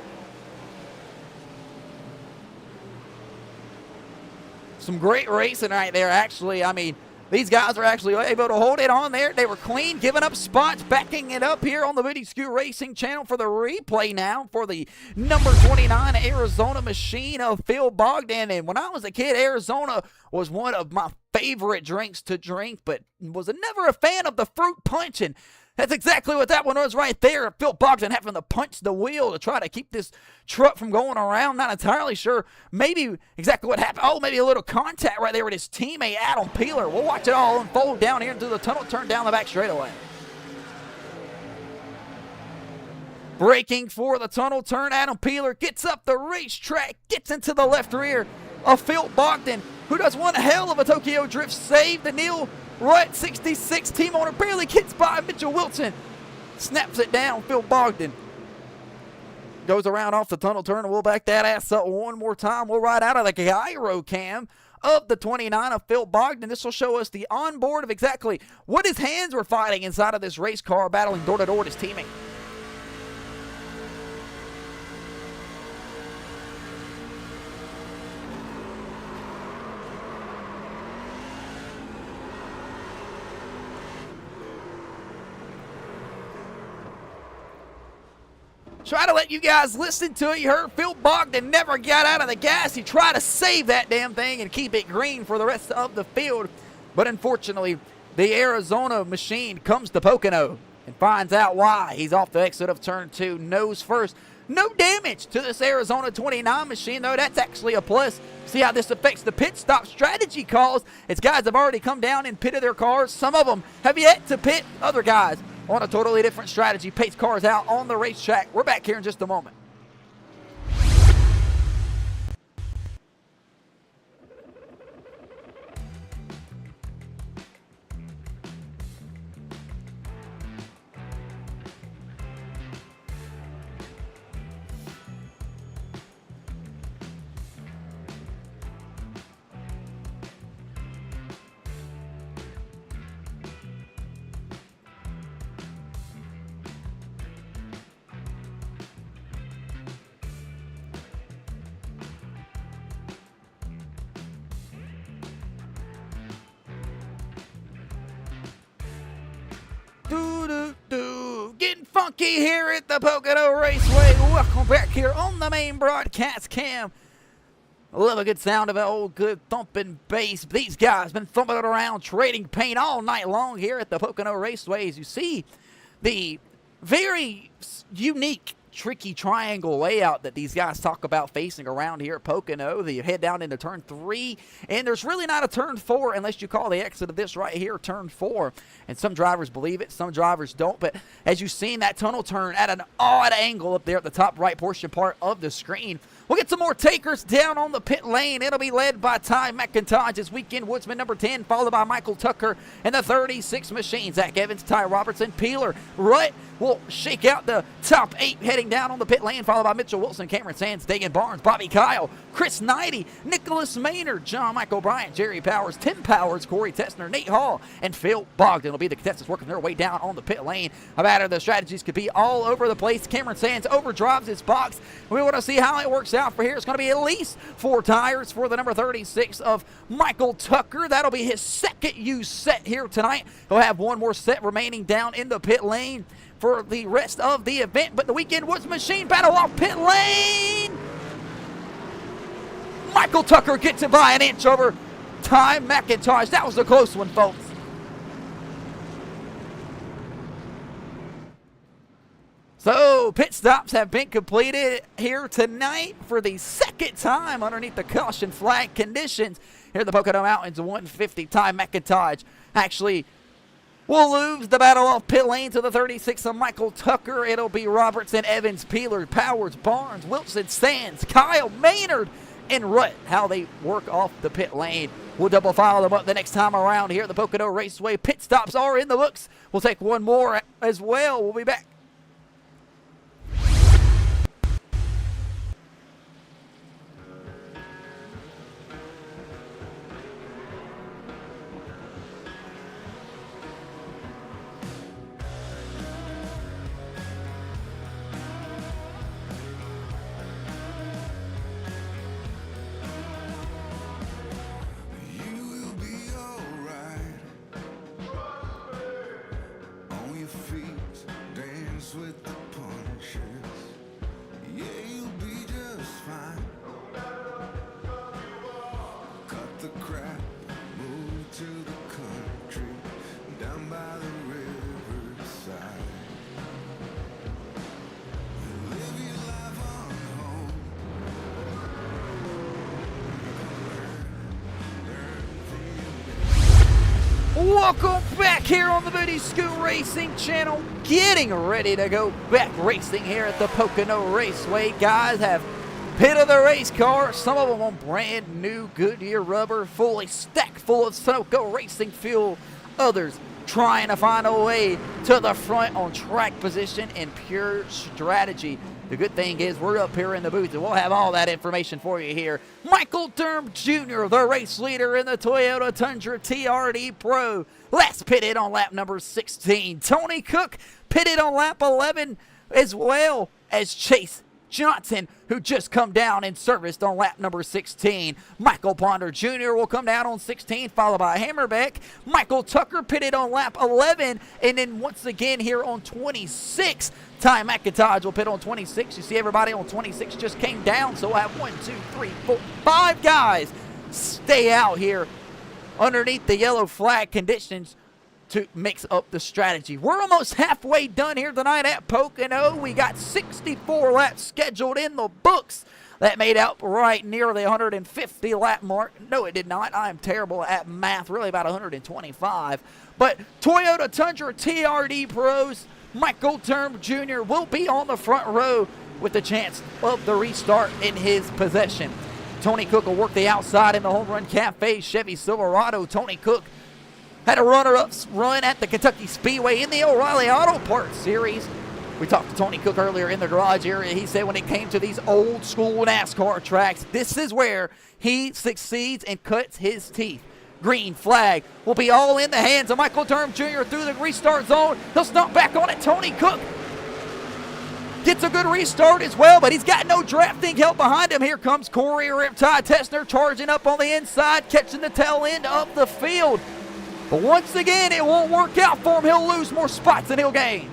[SPEAKER 1] Some great racing right there, actually. I mean, these guys are actually able to hold it on there. They were clean, giving up spots, backing it up here on the Video Scoot Racing channel for the replay now for the number 29 Arizona machine of Phil Bogdan. And when I was a kid, Arizona was one of my favorite drinks to drink, but was never a fan of the fruit punch. And that's exactly what that one was right there. Phil Bogdan having to punch the wheel to try to keep this truck from going around. Not entirely sure maybe exactly what happened. Oh, maybe a little contact right there with his teammate, Adam Peeler. We'll watch it all unfold down here into the tunnel turn down the back straightaway. Braking for the tunnel turn, Adam Peeler gets up the racetrack, gets into the left rear of Phil Bogdan, who does one hell of a Tokyo drift save. The Neil Right 66 team owner barely gets by Mitchell Wilson. Snaps it down. Phil Bogdan goes around off the tunnel turn, and we'll back that ass up one more time. We'll ride out of the gyro cam of the 29 of Phil Bogdan. This will show us the onboard of exactly what his hands were fighting inside of this race car, battling door to door with his teammate. Try to let you guys listen to it. You heard Phil Bogdan never got out of the gas. He tried to save that damn thing and keep it green for the rest of the field. But unfortunately, the Arizona machine comes to Pocono and finds out why. He's off the exit of turn 2, nose first. No damage to this Arizona 29 machine, though. That's actually a plus. See how this affects the pit stop strategy calls. Its guys have already come down and pitted their cars. Some of them have yet to pit. Other guys on a totally different strategy pace cars out on the racetrack. We're back here in just a moment. Rookie here at the Pocono Raceway. Welcome back here on the main broadcast cam. I love a good sound of an old good thumping bass. These guys been thumping it around, trading paint all night long here at the Pocono Raceway. As you see, the very unique, tricky triangle layout that these guys talk about facing around here at Pocono. You head down into turn 3, and there's really not a turn 4 unless you call the exit of this right here turn 4. And some drivers believe it, some drivers don't. But as you've seen, that tunnel turn at an odd angle up there at the top right portion part of the screen. We'll get some more takers down on the pit lane. It'll be led by Ty McIntosh as weekend woodsman number 10, followed by Michael Tucker and the 36 machine. Zach Evans, Ty Robertson, Peeler, Rutt will shake out the top 8 heading down on the pit lane, followed by Mitchell Wilson, Cameron Sands, Dagan Barnes, Bobby Kyle, Chris Knighty, Nicholas Maynard, John Michael Bryant, Jerry Powers, Tim Powers, Corey Tessner, Nate Hall, and Phil Bogdan will be the contestants working their way down on the pit lane. A matter of the strategies could be all over the place. Cameron Sands overdrives his box. We want to see how it works out for here. It's going to be at least 4 tires for the number 36 of Michael Tucker. That'll be his second use set here tonight. He'll have one more set remaining down in the pit lane for the rest of the event. But the weekend woods machine battle off pit lane. Michael Tucker gets it by an inch over Ty McIntosh. That was a close one, folks. So, pit stops have been completed here tonight for the second time underneath the caution flag conditions here at the Pocono Mountains. 150, Ty McIntosh actually will lose the battle off pit lane to the 36 of Michael Tucker. It'll be Robertson, Evans, Peeler, Powers, Barnes, Wilson, Sands, Kyle, Maynard, and Rutt, how they work off the pit lane. We'll double file them up the next time around here at the Pocono Raceway. Pit stops are in the books. We'll take one more as well. We'll be back.
[SPEAKER 2] With the punches, yeah, you'll be just fine. Cut the crap, move to the country, down by the riverside. Live your life on home.
[SPEAKER 1] Welcome back here on the Booty Scoot Racing channel. Getting ready to go back racing here at the Pocono Raceway. Guys have pitted the race car. Some of them on brand new Goodyear rubber, fully stacked full of Sunoco racing fuel. Others trying to find a way to the front on track position and pure strategy. The good thing is we're up here in the booth and we'll have all that information for you here. Michael Durham Jr., the race leader in the Toyota Tundra TRD Pro. Last pitted on lap number 16. Tony Cook pitted on lap 11 as well as Chase Johnson, who just come down and serviced on lap number 16. Michael Ponder Jr. will come down on 16, followed by Hammerbeck. Michael Tucker pitted on lap 11, and then once again here on 26, Ty McIntosh will pit on 26. You see everybody on 26 just came down, so we'll have 1, 2, 3, 4, 5 guys stay out here underneath the yellow flag conditions to mix up the strategy. We're almost halfway done here tonight at Pocono. We got 64 laps scheduled in the books. That made out right near the 150 lap mark. No, it did not. I am terrible at math, really about 125. But Toyota Tundra TRD Pros, Michael Durham Jr. will be on the front row with the chance of the restart in his possession. Tony Cook will work the outside in the Homerun Cafe Chevy Silverado. Tony Cook had a runner-up run at the Kentucky Speedway in the O'Reilly Auto Parts Series. We talked to Tony Cook earlier in the garage area. He said when it came to these old-school NASCAR tracks, this is where he succeeds and cuts his teeth. Green flag will be all in the hands of Michael Durham Jr. through the restart zone. He'll stomp back on it. Tony Cook gets a good restart as well, but he's got no drafting help behind him. Here comes Corey Riptide Tessner charging up on the inside, catching the tail end of the field. But once again, it won't work out for him. He'll lose more spots than he'll gain.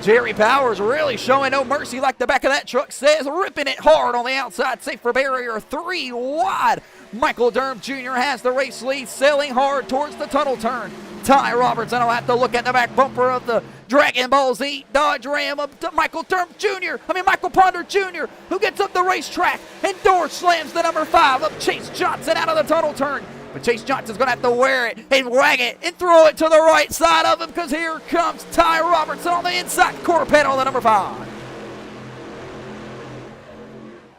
[SPEAKER 1] Jerry Powers really showing no mercy like the back of that truck says, ripping it hard on the outside, safe for barrier 3 wide. Michael Durham Jr. has the race lead, sailing hard towards the tunnel turn. Ty Robertson will have to look at the back bumper of the Dragon Ball Z Dodge Ram of Michael Ponder Jr., who gets up the racetrack and door slams the number 5 of Chase Johnson out of the tunnel turn. But Chase Johnson's going to have to wear it and wag it and throw it to the right side of him, because here comes Ty Robertson on the inside quarter panel, the number 5.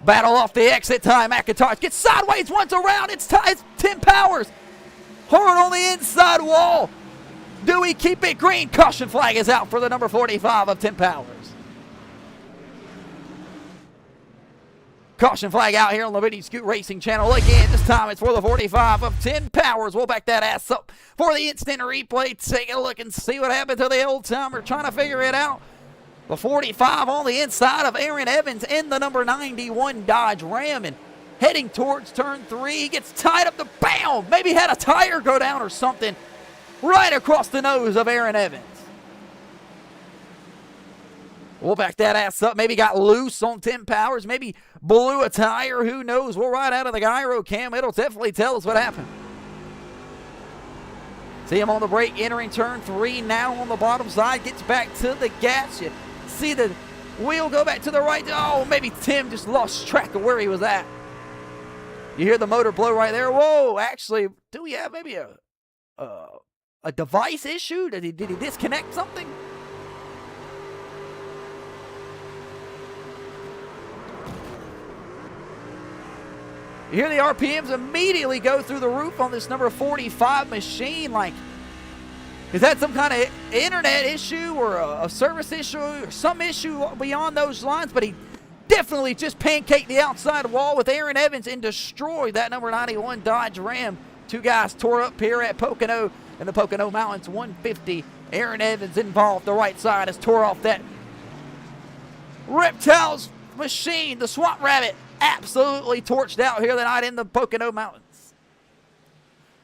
[SPEAKER 1] Battle off the exit. Ty McIntosh gets sideways once around. It's Tim Powers. Hard on the inside wall. Do we keep it green? Caution flag is out for the number 45 of Tim Powers. Caution flag out here on the Video Scoot Racing channel again. This time it's for the 45 of Tim Powers. We'll back that ass up for the instant replay. Take a look and see what happened to the old timer. Trying to figure it out. The 45 on the inside of Aaron Evans in the number 91 Dodge Ram, and heading towards turn 3. He gets tied up to bam. Maybe had a tire go down or something right across the nose of Aaron Evans. We'll back that ass up. Maybe got loose on Tim Powers. Maybe blew a tire. Who knows? We'll ride out of the gyro cam. It'll definitely tell us what happened. See him on the brake entering turn 3 now on the bottom side. Gets back to the gas. You see the wheel go back to the right. Oh, maybe Tim just lost track of where he was at. You hear the motor blow right there. Whoa, actually, do we have maybe a device issue? Did he disconnect something? You hear the RPMs immediately go through the roof on this number 45 machine. Like, is that some kind of internet issue or a service issue or some issue beyond those lines? But he definitely just pancaked the outside wall with Aaron Evans and destroyed that number 91 Dodge Ram. Two guys tore up here at Pocono in the Pocono Mountains 150. Aaron Evans involved. The right side has tore off that Reptiles machine. The Swamp Rabbit absolutely torched out here tonight in the Pocono Mountains.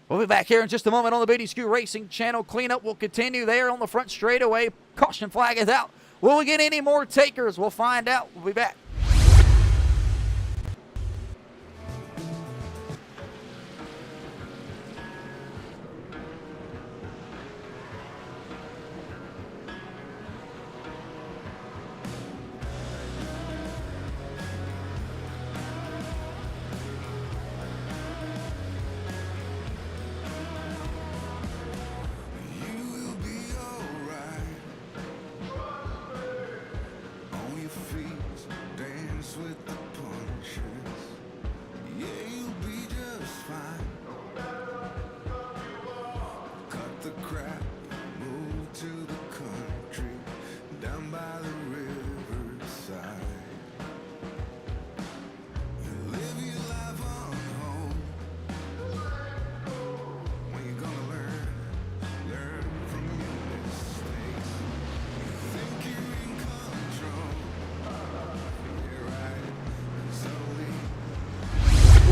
[SPEAKER 1] We'll be back here in just a moment on the Video Scoot Racing channel. Cleanup will continue there on the front straightaway. Caution flag is out. Will we get any more takers? We'll find out. We'll be back.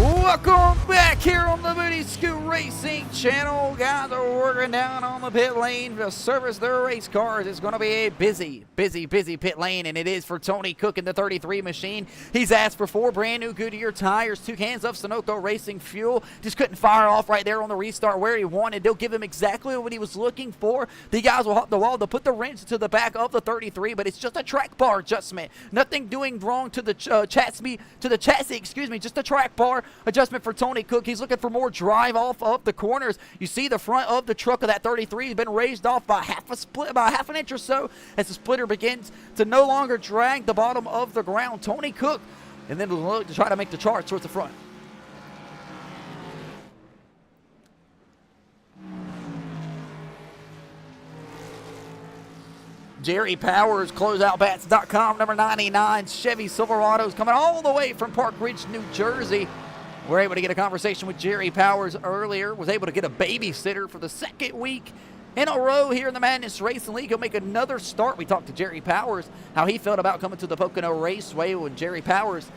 [SPEAKER 1] Welcome back here on the Video Scoot Racing channel. Guys are working down on the pit lane to service their race cars. It's going to be a busy pit lane, and it is for Tony Cook in the 33 machine. He's asked for 4 brand new Goodyear tires, 2 cans of Sunoco Racing fuel. Just couldn't fire off right there on the restart where he wanted. They'll give him exactly what he was looking for. The guys will hop the wall to put the wrench to the back of the 33, but it's just a track bar adjustment. Nothing doing wrong to the chassis, just a track bar adjustment for Tony Cook. He's looking for more drive off of the corners. You see the front of the truck of that 33 has been raised off by half an inch or so as the splitter begins to no longer drag the bottom of the ground. Tony Cook, and then look to try to make the charge towards the front. Jerry Powers, closeoutbats.com, number 99 Chevy Silverados coming all the way from Park Ridge, New Jersey. We're able to get a conversation with Jerry Powers earlier. Was able to get a babysitter for the second week in a row here in the Madness Racing League. He'll make another start. We talked to Jerry Powers, how he felt about coming to the Pocono Raceway when Jerry Powers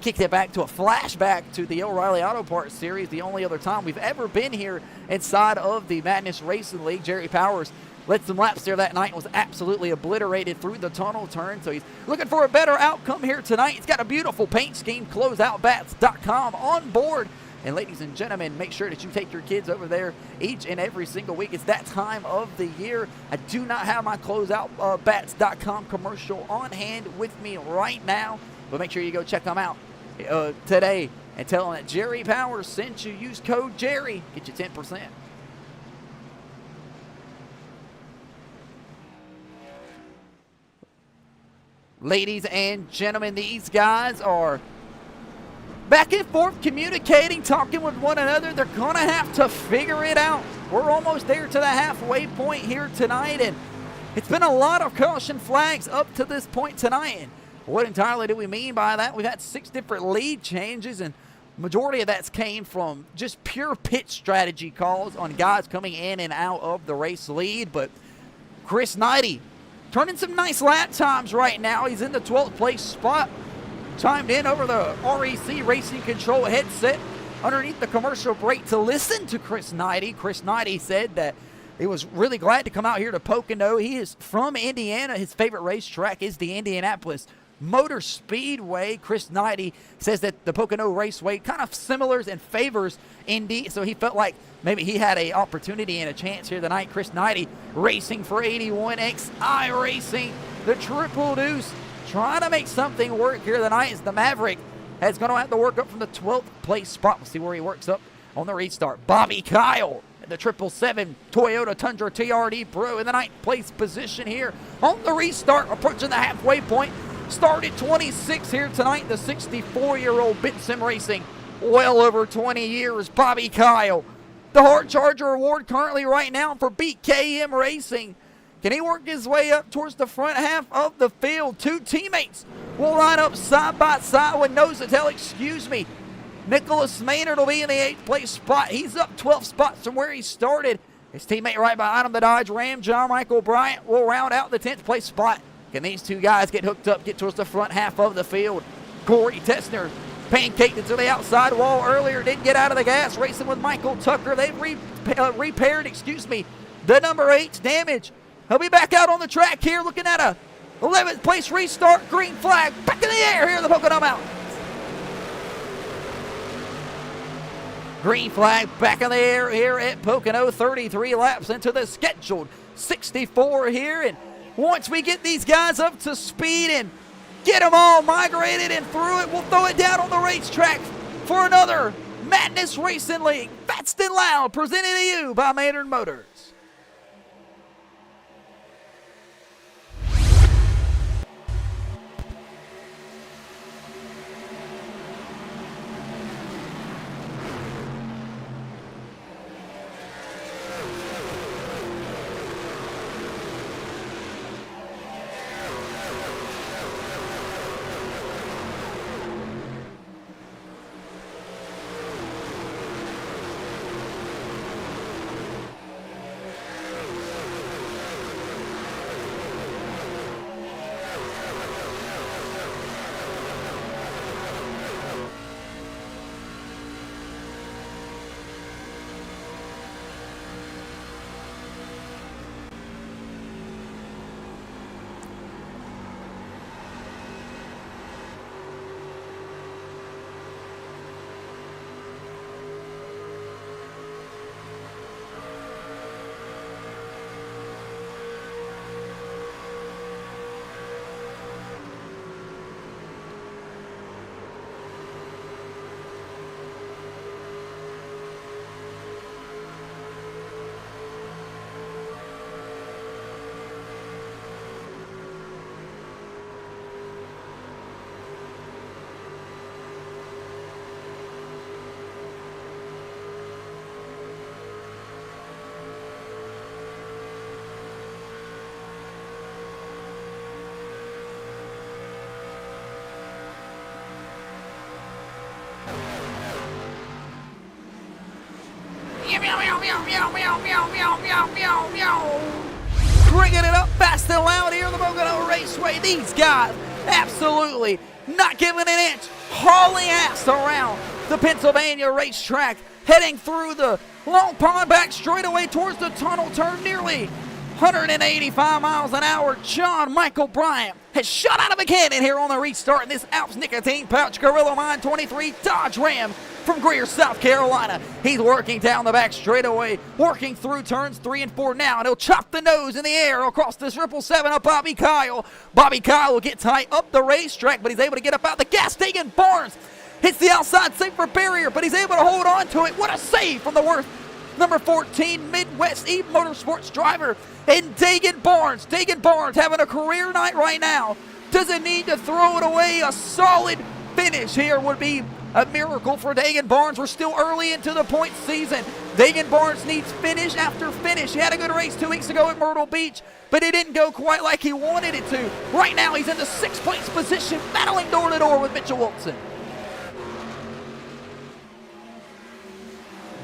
[SPEAKER 1] kicked it back to a flashback to the O'Reilly Auto Parts Series, the only other time we've ever been here inside of the Madness Racing League. Jerry Powers led some laps there that night and was absolutely obliterated through the tunnel turn, so he's looking for a better outcome here tonight. He's got a beautiful paint scheme, closeoutbats.com on board. And ladies and gentlemen, make sure that you take your kids over there each and every single week. It's that time of the year. I do not have my closeoutbats.com commercial on hand with me right now, but make sure you go check them out today and tell them that Jerry Powers sent you. Use code Jerry, get you 10%. Ladies and gentlemen, these guys are back and forth communicating, talking with one another. They're going to have to figure it out. We're almost there to the halfway point here tonight, and it's been a lot of caution flags up to this point tonight. And what entirely do we mean by that? We've had 6 different lead changes, and majority of that's came from just pure pit strategy calls on guys coming in and out of the race lead. But Chris Knighty turning some nice lap times right now. He's in the 12th place spot. Chimed in over the REC Racing Control headset underneath the commercial break to listen to Chris Knighty. Chris Knighty said that he was really glad to come out here to Pocono. He is from Indiana. His favorite racetrack is the Indianapolis Motor Speedway. Chris Knighty says that the Pocono Raceway kind of similars and favors Indy, so he felt like maybe he had an opportunity and a chance here tonight. Chris Knighty racing for 81X iRacing, the Triple Deuce, trying to make something work here tonight as the Maverick is going to have to work up from the 12th place spot. We'll see where he works up on the restart. Bobby Kyle in the 777 Toyota Tundra TRD Pro in the 9th place position here on the restart, approaching the halfway point. Started 26 here tonight, the 64-year-old Bit Sim Racing, well over 20 years. Bobby Kyle, the Hard Charger Award currently right now for BKM Racing. Can he work his way up towards the front half of the field? 2 teammates will line up side by side with nose to tail. Excuse me. Nicholas Maynard will be in the 8th place spot. He's up 12 spots from where he started. His teammate right behind him, the Dodge Ram, John Michael Bryant, will round out the 10th place spot. Can these 2 guys get hooked up, get towards the front half of the field? Corey Tessner pancaked into the outside wall earlier, didn't get out of the gas, racing with Michael Tucker. They've repaired, the number 8's damage. He'll be back out on the track here, looking at a 11th place restart. Green flag back in the air here in the Pocono Mountains. Green flag back in the air here at Pocono. 33 laps into the scheduled 64 here. And once we get these guys up to speed and get them all migrated and through it, we'll throw it down on the racetrack for another Madness Racing League Fast and Loud, presented to you by Maynard Motors. bringing it up fast and loud here in the Pocono Raceway. These guys absolutely not giving an inch, hauling ass around the Pennsylvania racetrack, heading through the Long Pond back straightaway towards the tunnel turn, nearly 185 miles an hour. John Michael Bryant has shot out of a cannon here on the restart in this Alps nicotine pouch Gorilla Mine 23 Dodge Ram from Greer, South Carolina. He's working down the back straightaway, working through turns 3 and 4 now, and he'll chop the nose in the air across this 777 of Bobby Kyle. Bobby Kyle will get tight up the racetrack, but he's able to get up out the gas. Dagan Barnes hits the outside safer barrier, but he's able to hold on to it. What a save from the worth number 14 Midwest E Motorsports driver, and Dagan Barnes. Dagan Barnes having a career night right now. Doesn't need to throw it away. A solid finish here would be a miracle for Dagan Barnes. We're still early into the point season. Dagan Barnes needs finish after finish. He had a good race 2 weeks ago at Myrtle Beach, but it didn't go quite like he wanted it to. Right now he's in the 6th place position, battling door to door with Mitchell Wilson.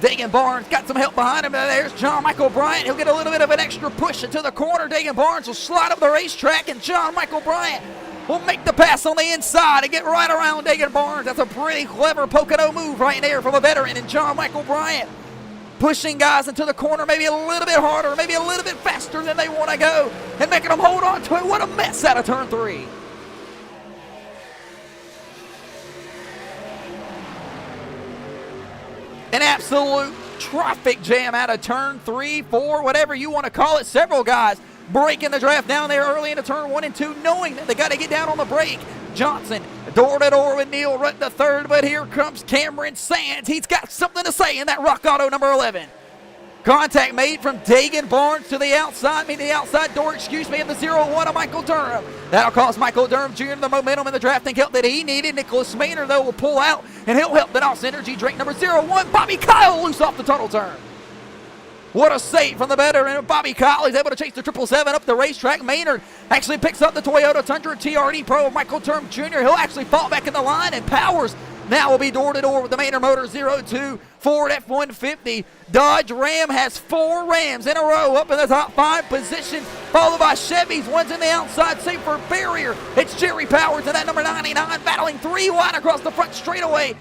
[SPEAKER 1] Dagan Barnes got some help behind him. There's John Michael Bryant. He'll get a little bit of an extra push into the corner. Dagan Barnes will slide up the racetrack, and John Michael Bryant will make the pass on the inside and get right around Dagan Barnes. That's a pretty clever Pocono move right there from a veteran and John Michael Bryant. Pushing guys into the corner maybe a little bit harder, maybe a little bit faster than they want to go, and making them hold on to it. What a mess out of turn 3. An absolute traffic jam out of turn 3, 4, whatever you want to call it. Several guys breaking the draft down there early into turn 1 and 2, knowing that they got to get down on the brake. Johnson door to door with Neil Rutt the third, but here comes Cameron Sands. He's got something to say in that Rock Auto number 11. Contact made from Dagan Barnes to the outside, the outside door, of the 0-1 of Michael Durham. That'll cost Michael Durham Jr. the momentum and the drafting help that he needed. Nicholas Maynard, though, will pull out, and he'll help the NOS Energy drink number 0-1. Bobby Kyle loose off the tunnel turn. What a save from the veteran Bobby Kyle. He's able to chase the 777 up the racetrack. Maynard actually picks up the Toyota Tundra TRD Pro of Michael Durham Jr. He'll actually fall back in the line, and Powers now will be door to door with the Maynard Motor 02 Ford F-150. Dodge Ram has 4 Rams in a row up in the top 5 position, followed by Chevys. One's in the outside safer barrier. It's Jerry Powers in that number 99, battling 3 wide across the front straightaway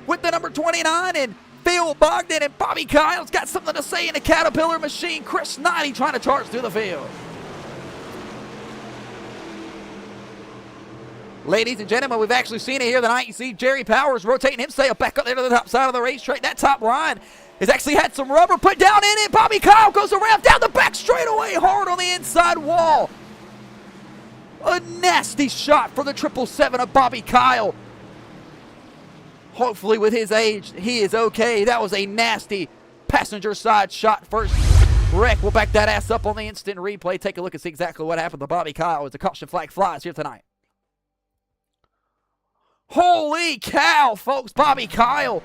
[SPEAKER 1] with the number 29, and Phil Bogdan and Bobby Kyle's got something to say in the Caterpillar machine. Chris Knighty trying to charge through the field. Ladies and gentlemen, we've actually seen it here tonight. You see Jerry Powers rotating himself back up there to the top side of the racetrack. That top line has actually had some rubber put down in it. Bobby Kyle goes around down the back straightaway, hard on the inside wall. A nasty shot for the 777 of Bobby Kyle. Hopefully with his age, he is okay. That was a nasty passenger side shot. First wreck. We'll back that ass up on the instant replay. Take a look and see exactly what happened to Bobby Kyle as the caution flag flies here tonight. Holy cow, folks. Bobby Kyle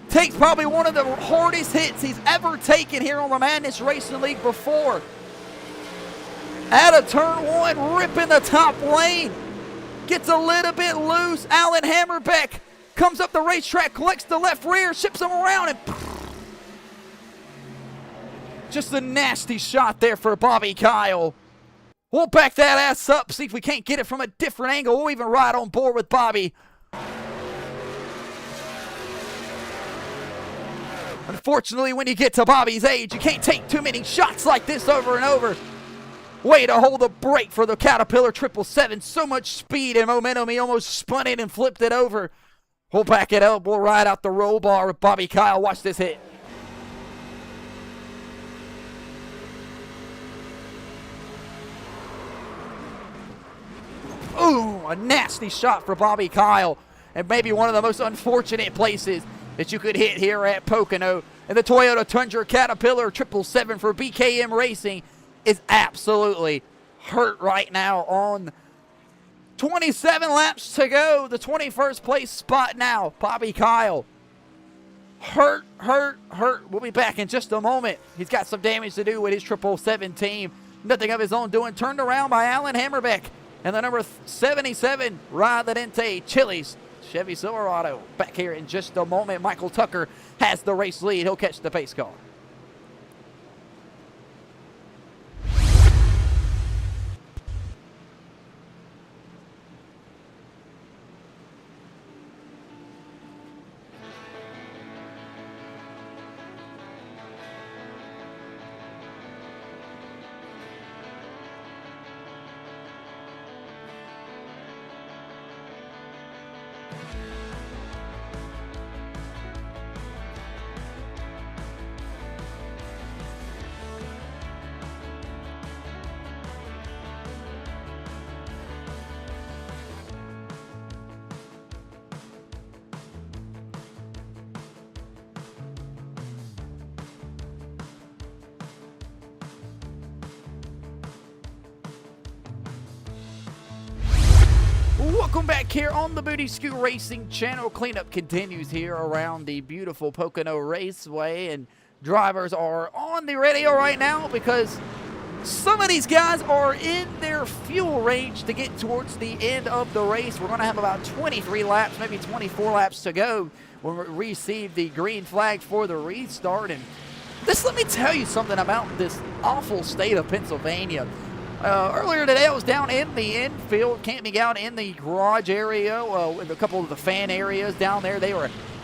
[SPEAKER 1] takes probably one of the hardest hits he's ever taken here on the Madness Racing League before. Out of turn 1, ripping the top lane. Gets a little bit loose. Alan Hammerbeck comes up the racetrack, collects the left rear, ships him around, and just a nasty shot there for Bobby Kyle. We'll back that ass up, see if we can't get it from a different angle. We'll even ride on board with Bobby. Unfortunately, when you get to Bobby's age, you can't take too many shots like this over and over. Way to hold the brake for the Caterpillar 777. So much speed and momentum, he almost spun it and flipped it over. We'll back it up. We'll ride out the roll bar with Bobby Kyle. Watch this hit. Ooh, a nasty shot for Bobby Kyle. And maybe one of the most unfortunate places that you could hit here at Pocono. And the Toyota Tundra Caterpillar 777 for BKM Racing is absolutely hurt right now on 27 laps to go. The 21st place spot now. Bobby Kyle. Hurt. We'll be back in just a moment. He's got some damage to do with his 777 team. Nothing of his own doing. Turned around by Alan Hammerbeck. And the number 77, Radente Chili's Chevy Silverado. Back here in just a moment. Michael Tucker has the race lead. He'll catch the pace car. Welcome back here on the Booty Scoot Racing channel. Cleanup continues here around the beautiful Pocono Raceway, and drivers are on the radio right now because some of these guys are in their fuel range to get towards the end of the race. We're going to have about 23 laps, maybe 24 laps to go when we receive the green flag for the restart. And let me tell you something about this awful state of Pennsylvania. Earlier today, I was down in the infield, camping out in the garage area with a couple of the fan areas down there. They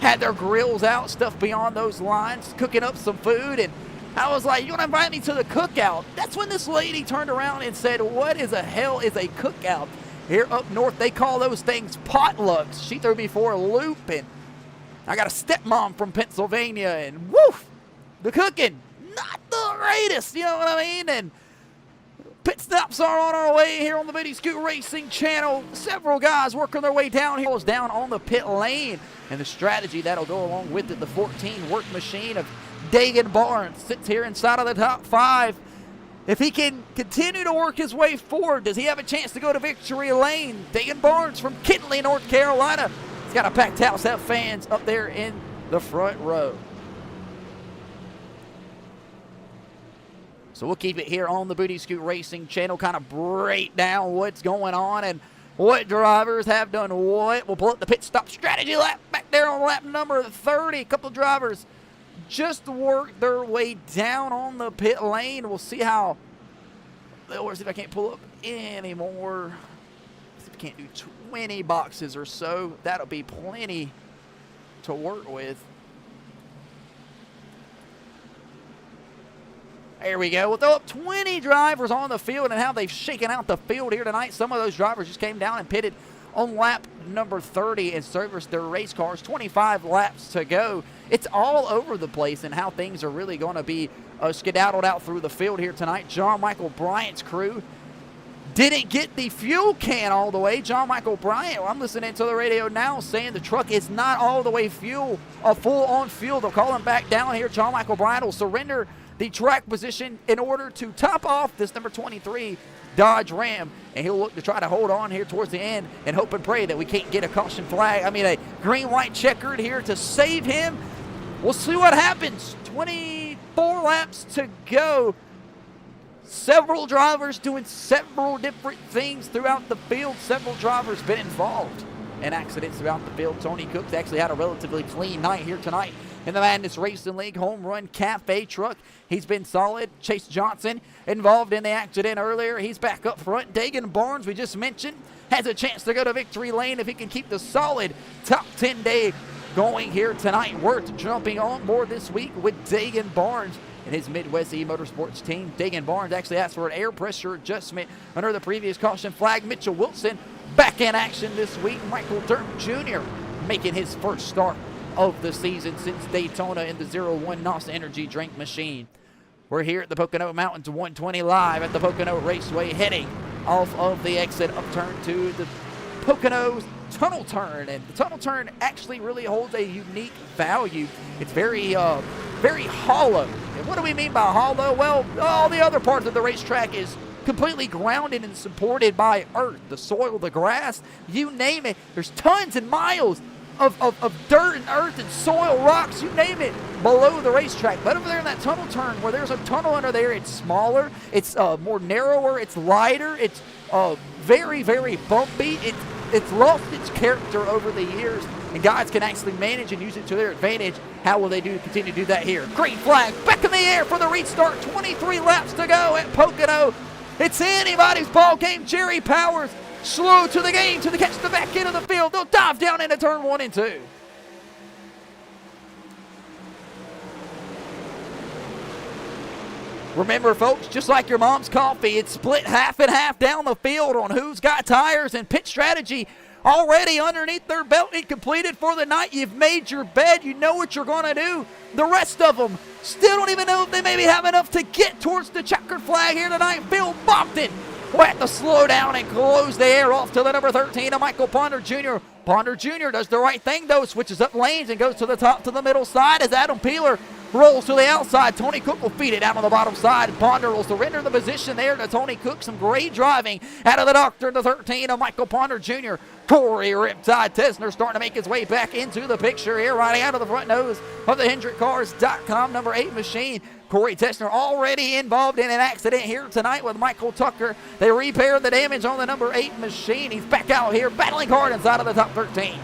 [SPEAKER 1] had their grills out, stuff beyond those lines, cooking up some food. And I was like, you want to invite me to the cookout? That's when this lady turned around and said, what is the hell is a cookout? Here up north, they call those things potlucks. She threw me for a loop, and I got a stepmom from Pennsylvania, and woof, the cooking, not the greatest, you know what I mean? And pit stops are on our way here on the Booty Scoot Racing channel. Several guys working their way down here. Down on the pit lane. And the strategy that'll go along with it, the 14 work machine of Dagan Barnes sits here inside of the top 5. If he can continue to work his way forward, does he have a chance to go to victory lane? Dagan Barnes from Kinley, North Carolina. He's got a packed house, have fans up there in the front row. So we'll keep it here on the Booty Scoot Racing channel, kind of break down what's going on and what drivers have done what. We'll pull up the pit stop strategy lap back there on lap number 30. A couple of drivers just worked their way down on the pit lane. We'll see how, let's see if I can't pull up any more. See if we can't do 20 boxes or so. That'll be plenty to work with. There we go. We'll throw up 20 drivers on the field and how they've shaken out the field here tonight. Some of those drivers just came down and pitted on lap number 30 and serviced their race cars. 25 laps to go. It's all over the place and how things are really going to be skedaddled out through the field here tonight. John Michael Bryant's crew didn't get the fuel can all the way. John Michael Bryant, I'm listening to the radio now saying the truck is not all the way full on fuel. They'll call him back down here. John Michael Bryant will surrender the track position in order to top off this number 23 Dodge Ram, and he'll look to try to hold on here towards the end and hope and pray that we can't get a caution flag. I mean, a green-white checkered here to save him. We'll see what happens. 24 laps to go. Several drivers doing several different things throughout the field. Several drivers been involved in accidents throughout the field. Tony Cook's actually had a relatively clean night here tonight in the Madness Racing League Homerun Cafe truck. He's been solid. Chase Johnson involved in the accident earlier. He's back up front. Dagan Barnes, we just mentioned, has a chance to go to victory lane if he can keep the solid top 10 day going here tonight. Worth jumping on board this week with Dagan Barnes and his Midwest E-Motorsports team. Dagan Barnes actually asked for an air pressure adjustment under the previous caution flag. Mitchell Wilson back in action this week. Michael Dirt Jr. making his first start of the season since Daytona in the 01 NOS Energy drink machine. We're here at the Pocono Mountains 120 live at the Pocono Raceway, heading off of the exit upturn to the Pocono tunnel turn. And the tunnel turn actually really holds a unique value. It's very hollow. And what do we mean by hollow? Well, all the other parts of the racetrack is completely grounded and supported by earth, the soil, the grass, you name it. There's tons and miles of dirt and earth and soil, rocks, you name it, below the racetrack. But over there in that tunnel turn, where there's a tunnel under there, it's smaller, it's more narrower, it's lighter, it's very, very bumpy. It's lost its character over the years, and guys can actually manage and use it to their advantage. How will they continue to do that here? Green flag back in the air for the restart. 23 laps to go at Pocono. It's anybody's ball game. Jerry Powers slow to the game to catch the back end of the field. They'll dive down into turn 1 and 2. Remember, folks, just like your mom's coffee, it's split half and half down the field on who's got tires, and pit strategy already underneath their belt and completed for the night. You've made your bed. You know what you're going to do. The rest of them still don't even know if they maybe have enough to get towards the checkered flag here tonight. Phil Bogdan will have to slow down and close the air off to the number 13 of Michael Ponder Jr. Ponder Jr. does the right thing, though, switches up lanes and goes to the top to the middle side as Adam Peeler rolls to the outside. Tony Cook will feed it out on the bottom side. Ponder will surrender the position there to Tony Cook. Some great driving out of the doctor, the 13 of Michael Ponder Jr. Corey Riptide Tesner starting to make his way back into the picture here, riding out of the front nose of the HendrickCars.com number 8 machine. Corey Tesner already involved in an accident here tonight with Michael Tucker. They repaired the damage on the number 8 machine. He's back out here battling hard inside of the top 13.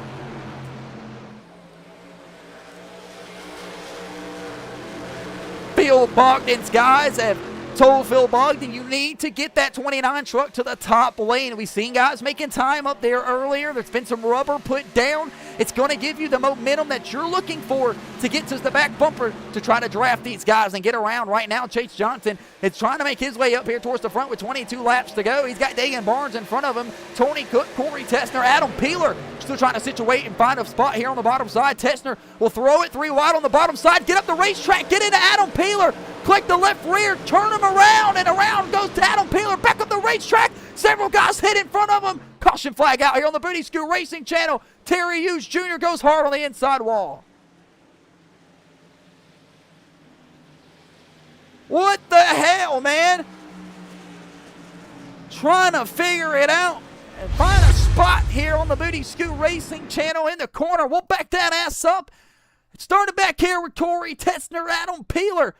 [SPEAKER 1] Phil Bogdan's guys have told Phil Bogdan, you need to get that 29 truck to the top lane. We've seen guys making time up there earlier. There's been some rubber put down. It's going to give you the momentum that you're looking for to get to the back bumper to try to draft these guys and get around. Right now, Chase Johnson is trying to make his way up here towards the front with 22 laps to go. He's got Dagan Barnes in front of him. Tony Cook, Corey Tesner, Adam Peeler still trying to situate and find a spot here on the bottom side. Tesner will throw it 3 wide on the bottom side, get up the racetrack, get into Adam Peeler, click the left rear, turn him around, and around goes to Adam Peeler, back up the racetrack. Several guys hit in front of him. Caution flag out here on the Booty Scoot Racing channel. Terry Hughes Jr. goes hard on the inside wall. What the hell, man? Trying to figure it out and find a spot here on the Booty Scoot Racing channel in the corner. We'll back that ass up. Started back here with Corey Tesner, Adam Peeler.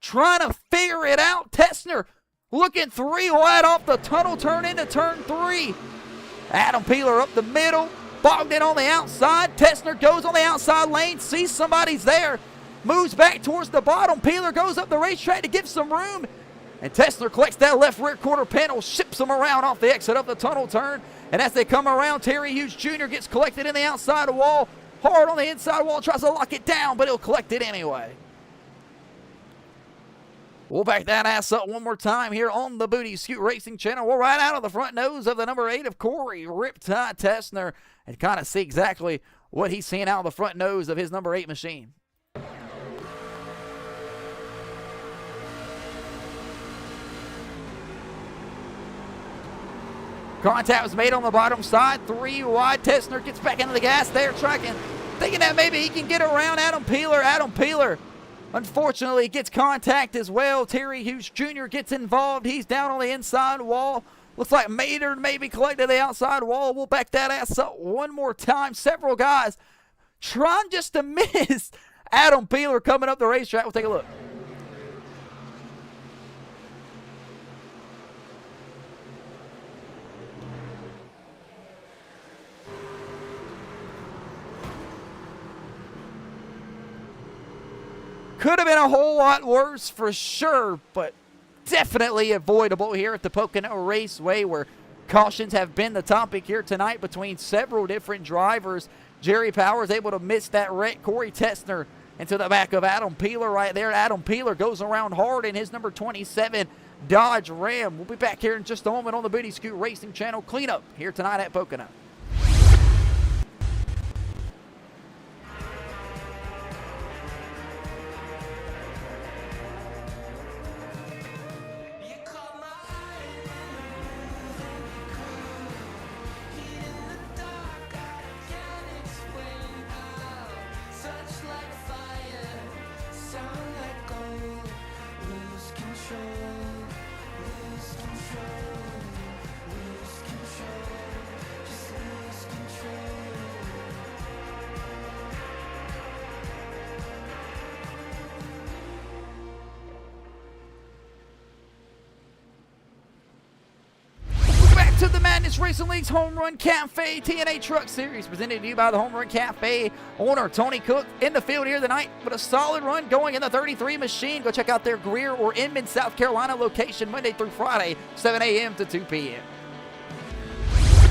[SPEAKER 1] Trying to figure it out. Tesner looking 3 wide off the tunnel turn into turn 3. Adam Peeler up the middle. Bogdan on the outside. Tesner goes on the outside lane. Sees somebody's there. Moves back towards the bottom. Peeler goes up the racetrack to give some room. And Tesler collects that left rear quarter panel. Ships them around off the exit of the tunnel turn. And as they come around, Terry Hughes Jr. gets collected in the outside wall. Hard on the inside wall. Tries to lock it down, but he'll collect it anyway. We'll back that ass up one more time here on the Booty Scoot Racing channel. We'll ride out of the front nose of the number 8 of Corey Riptide Tesner and kind of see exactly what he's seeing out of the front nose of his number 8 machine. Contact was made on the bottom side. 3 wide. Tesner gets back into the gas there, tracking, thinking that maybe he can get around Adam Peeler. Adam Peeler, unfortunately, gets contact as well. Terry Hughes Jr. gets involved. He's down on the inside wall. Looks like Maynard maybe collected the outside wall. We'll back that ass up one more time. Several guys trying just to miss Adam Peeler coming up the racetrack. We'll take a look. Could have been a whole lot worse for sure, but definitely avoidable here at the Pocono Raceway, where cautions have been the topic here tonight between several different drivers. Jerry Powers able to miss that wreck. Corey Tesner into the back of Adam Peeler right there. Adam Peeler goes around hard in his number 27 Dodge Ram. We'll be back here in just a moment on the Booty Scoot Racing channel. Cleanup here tonight at Pocono. To the Madness Racing League's Home Run Cafe TNA Truck Series, presented to you by the Home Run Cafe owner Tony Cook in the field here tonight with a solid run going in the 33 machine. Go check out their Greer or Inman, South Carolina location Monday through Friday, 7 a.m. to 2 p.m.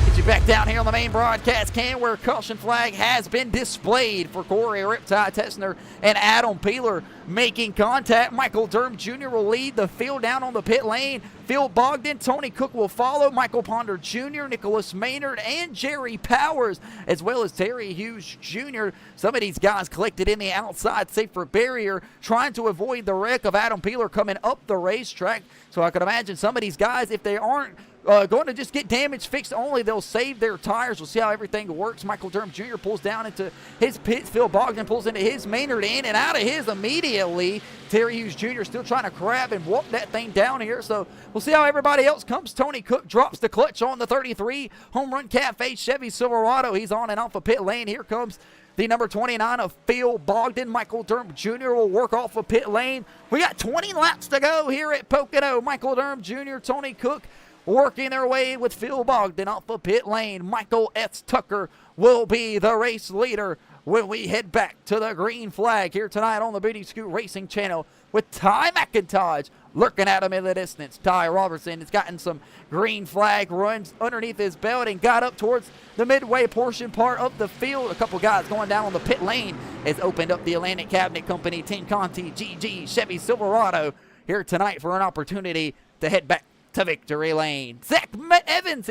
[SPEAKER 1] Get you back down here on the main broadcast can, where caution flag has been displayed for Corey Riptide Tesner and Adam Peeler making contact. Michael Durham Jr. will lead the field down on the pit lane. Phil Bogdan, Tony Cook will follow, Michael Ponder Jr., Nicholas Maynard, and Jerry Powers, as well as Terry Hughes Jr. Some of these guys collected in the outside safer barrier, trying to avoid the wreck of Adam Peeler coming up the racetrack. So I can imagine some of these guys, if they aren't going to just get damage fixed only, they'll save their tires. We'll see how everything works. Michael Durham Jr. pulls down into his pits. Phil Bogdan pulls into his, Maynard in and out of his immediately. Terry Hughes Jr. still trying to grab and whoop that thing down here. So we'll see how everybody else comes. Tony Cook drops the clutch on the 33 Homerun Cafe Chevy Silverado. He's on and off of pit lane. Here comes the number 29 of Phil Bogdan. Michael Durham Jr. will work off of pit lane. We got 20 laps to go here at Pocono. Michael Durham Jr., Tony Cook working their way with Phil Bogdan off of pit lane. Michael S. Tucker will be the race leader when we head back to the green flag here tonight on the Booty Scoot Racing Channel with Ty McIntosh lurking at him in the distance. Ty Robertson has gotten some green flag runs underneath his belt and got up towards the midway portion part of the field. A couple guys going down on the pit lane has opened up the Atlantic Cabinet Company Team Conti GG Chevy Silverado here tonight for an opportunity to head back to victory lane. Zach Evans,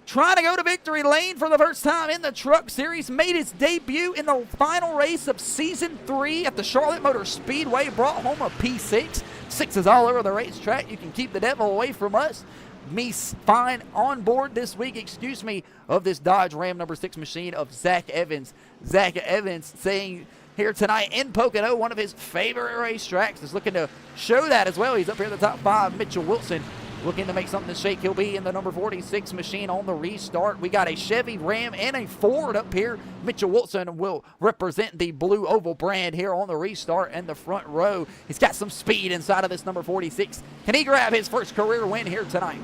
[SPEAKER 1] trying to go to victory lane for the first time in the Truck Series, made his debut in the final race of Season 3 at the Charlotte Motor Speedway, brought home a P6. Sixes all over the racetrack. You can keep the devil away from us. Me fine on board this week, of this Dodge Ram number 6 machine of Zach Evans. Zach Evans saying here tonight in Pocono, one of his favorite racetracks, is looking to show that as well. He's up here in the top 5. Mitchell Wilson looking to make something shake. He'll be in the number 46 machine on the restart. We got a Chevy Ram and a Ford up here. Mitchell Wilson will represent the blue oval brand here on the restart in the front row. He's got some speed inside of this number 46. Can he grab his first career win here tonight?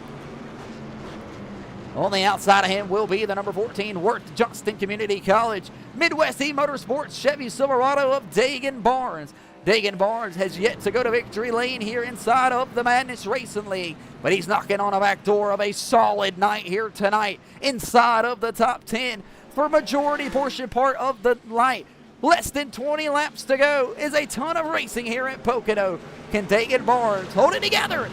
[SPEAKER 1] On the outside of him will be the number 14 Worth Johnston Community College Midwest E Motorsports Chevy Silverado of Dagan Barnes. Dagan Barnes has yet to go to victory lane here inside of the Madness Racing League, but he's knocking on a back door of a solid night here tonight inside of the top 10 for majority portion part of the night. Less than 20 laps to go. Is a ton of racing here at Pocono. Can Dagan Barnes hold it together?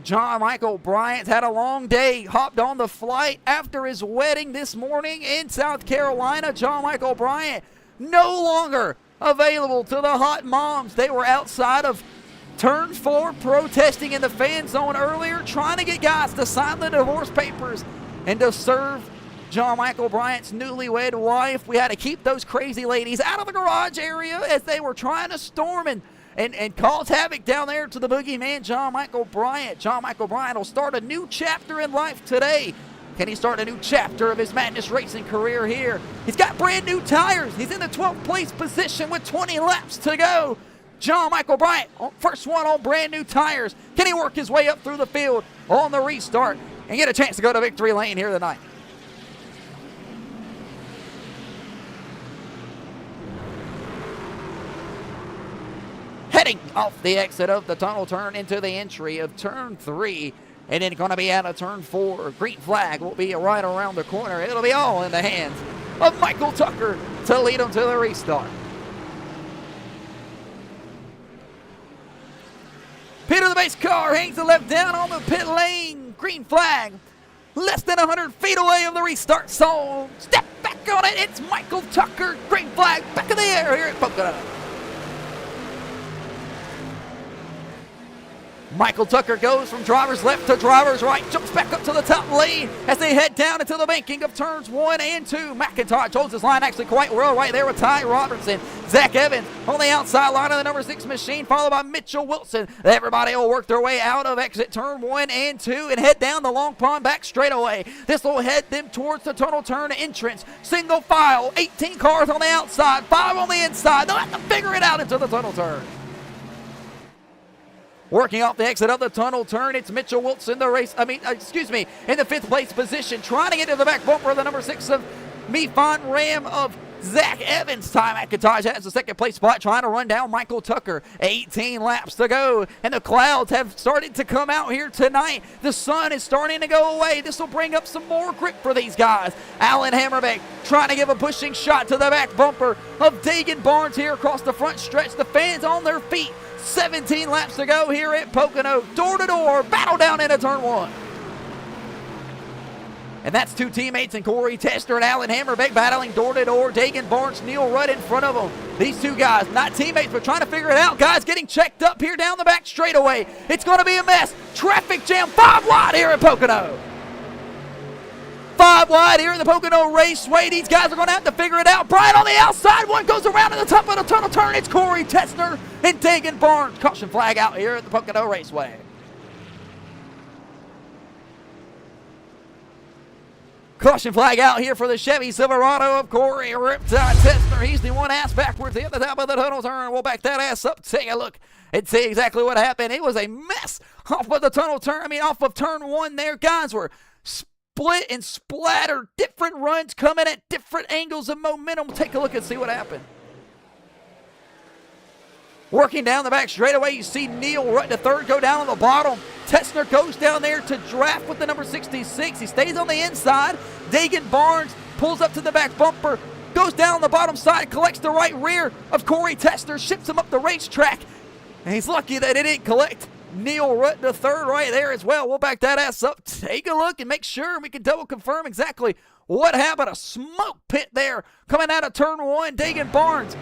[SPEAKER 1] John Michael Bryant had a long day, hopped on the flight after his wedding this morning in South Carolina. John Michael Bryant no longer available to the hot moms. They were outside of turn 4 protesting in the fan zone earlier, trying to get guys to sign the divorce papers and to serve John Michael Bryant's newlywed wife. We had to keep those crazy ladies out of the garage area as they were trying to storm and cause havoc down there to the boogeyman, John Michael Bryant. John Michael Bryant will start a new chapter in life today. Can he start a new chapter of his Madness Racing career here? He's got brand new tires. He's in the 12th place position with 20 laps to go. John Michael Bryant, first one on brand new tires. Can he work his way up through the field on the restart and get a chance to go to victory lane here tonight? Heading off the exit of the tunnel turn into the entry of turn 3, and then going to be out of turn 4. Green flag will be right around the corner. It'll be all in the hands of Michael Tucker to lead them to the restart. Peter the Base car hangs the left down on the pit lane. Green flag less than 100 feet away of the restart zone. Step back on it. It's Michael Tucker. Green flag back in the air here at Pocono. Michael Tucker goes from driver's left to driver's right, jumps back up to the top lane as they head down into the banking of turns 1 and 2. McIntosh holds his line actually quite well right there with Ty Robertson. Zach Evans on the outside line of the number 6 machine, followed by Mitchell Wilson. Everybody will work their way out of exit turn 1 and 2 and head down the long pond back straightaway. This will head them towards the tunnel turn entrance. Single file, 18 cars on the outside, 5 on the inside. They'll have to figure it out into the tunnel turn. Working off the exit of the tunnel turn, it's Mitchell Wilson, in the 5th place position, trying to get to the back bumper of the number 6 of Me Fine Ram of Zach Evans' time at Cottage has the second place spot, trying to run down Michael Tucker. 18 laps to go, and the clouds have started to come out here tonight. The sun is starting to go away. This will bring up some more grip for these guys. Alan Hammerbeck trying to give a pushing shot to the back bumper of Dagan Barnes here across the front stretch. The fans on their feet. 17 laps to go here at Pocono. Door to door, battle down into turn one. And that's two teammates in Corey Tester and Alan Hammerbeck battling door to door. Dagan Barnes, Neil Rudd in front of them. These two guys, not teammates, but trying to figure it out. Guys getting checked up here down the back straightaway. It's going to be a mess. Traffic jam 5 wide here at Pocono. 5 wide here in the Pocono Raceway. These guys are going to have to figure it out. Brian on the outside. One goes around to the top of the tunnel turn. It's Corey Tester and Dagan Barnes. Caution flag out here at the Pocono Raceway. Caution flag out here for the Chevy Silverado of Corey Riptide Tester. He's the one ass backwards at the top of the tunnel turn. We'll back that ass up, take a look, and see exactly what happened. It was a mess off of the tunnel turn. Off of turn one there. Guys were split and splattered. Different runs coming at different angles of momentum. Take a look and see what happened. Working down the back straightaway, you see Neil right to third go down on the bottom. Tessner goes down there to draft with the number 66. He stays on the inside. Dagan Barnes pulls up to the back bumper, goes down on the bottom side, collects the right rear of Corey Tester, ships him up the racetrack. And he's lucky that it didn't collect Neil Rutt to third right there as well. We'll back that ass up, take a look, and make sure we can double confirm exactly what happened. A smoke pit there coming out of turn one. Dagan Barnes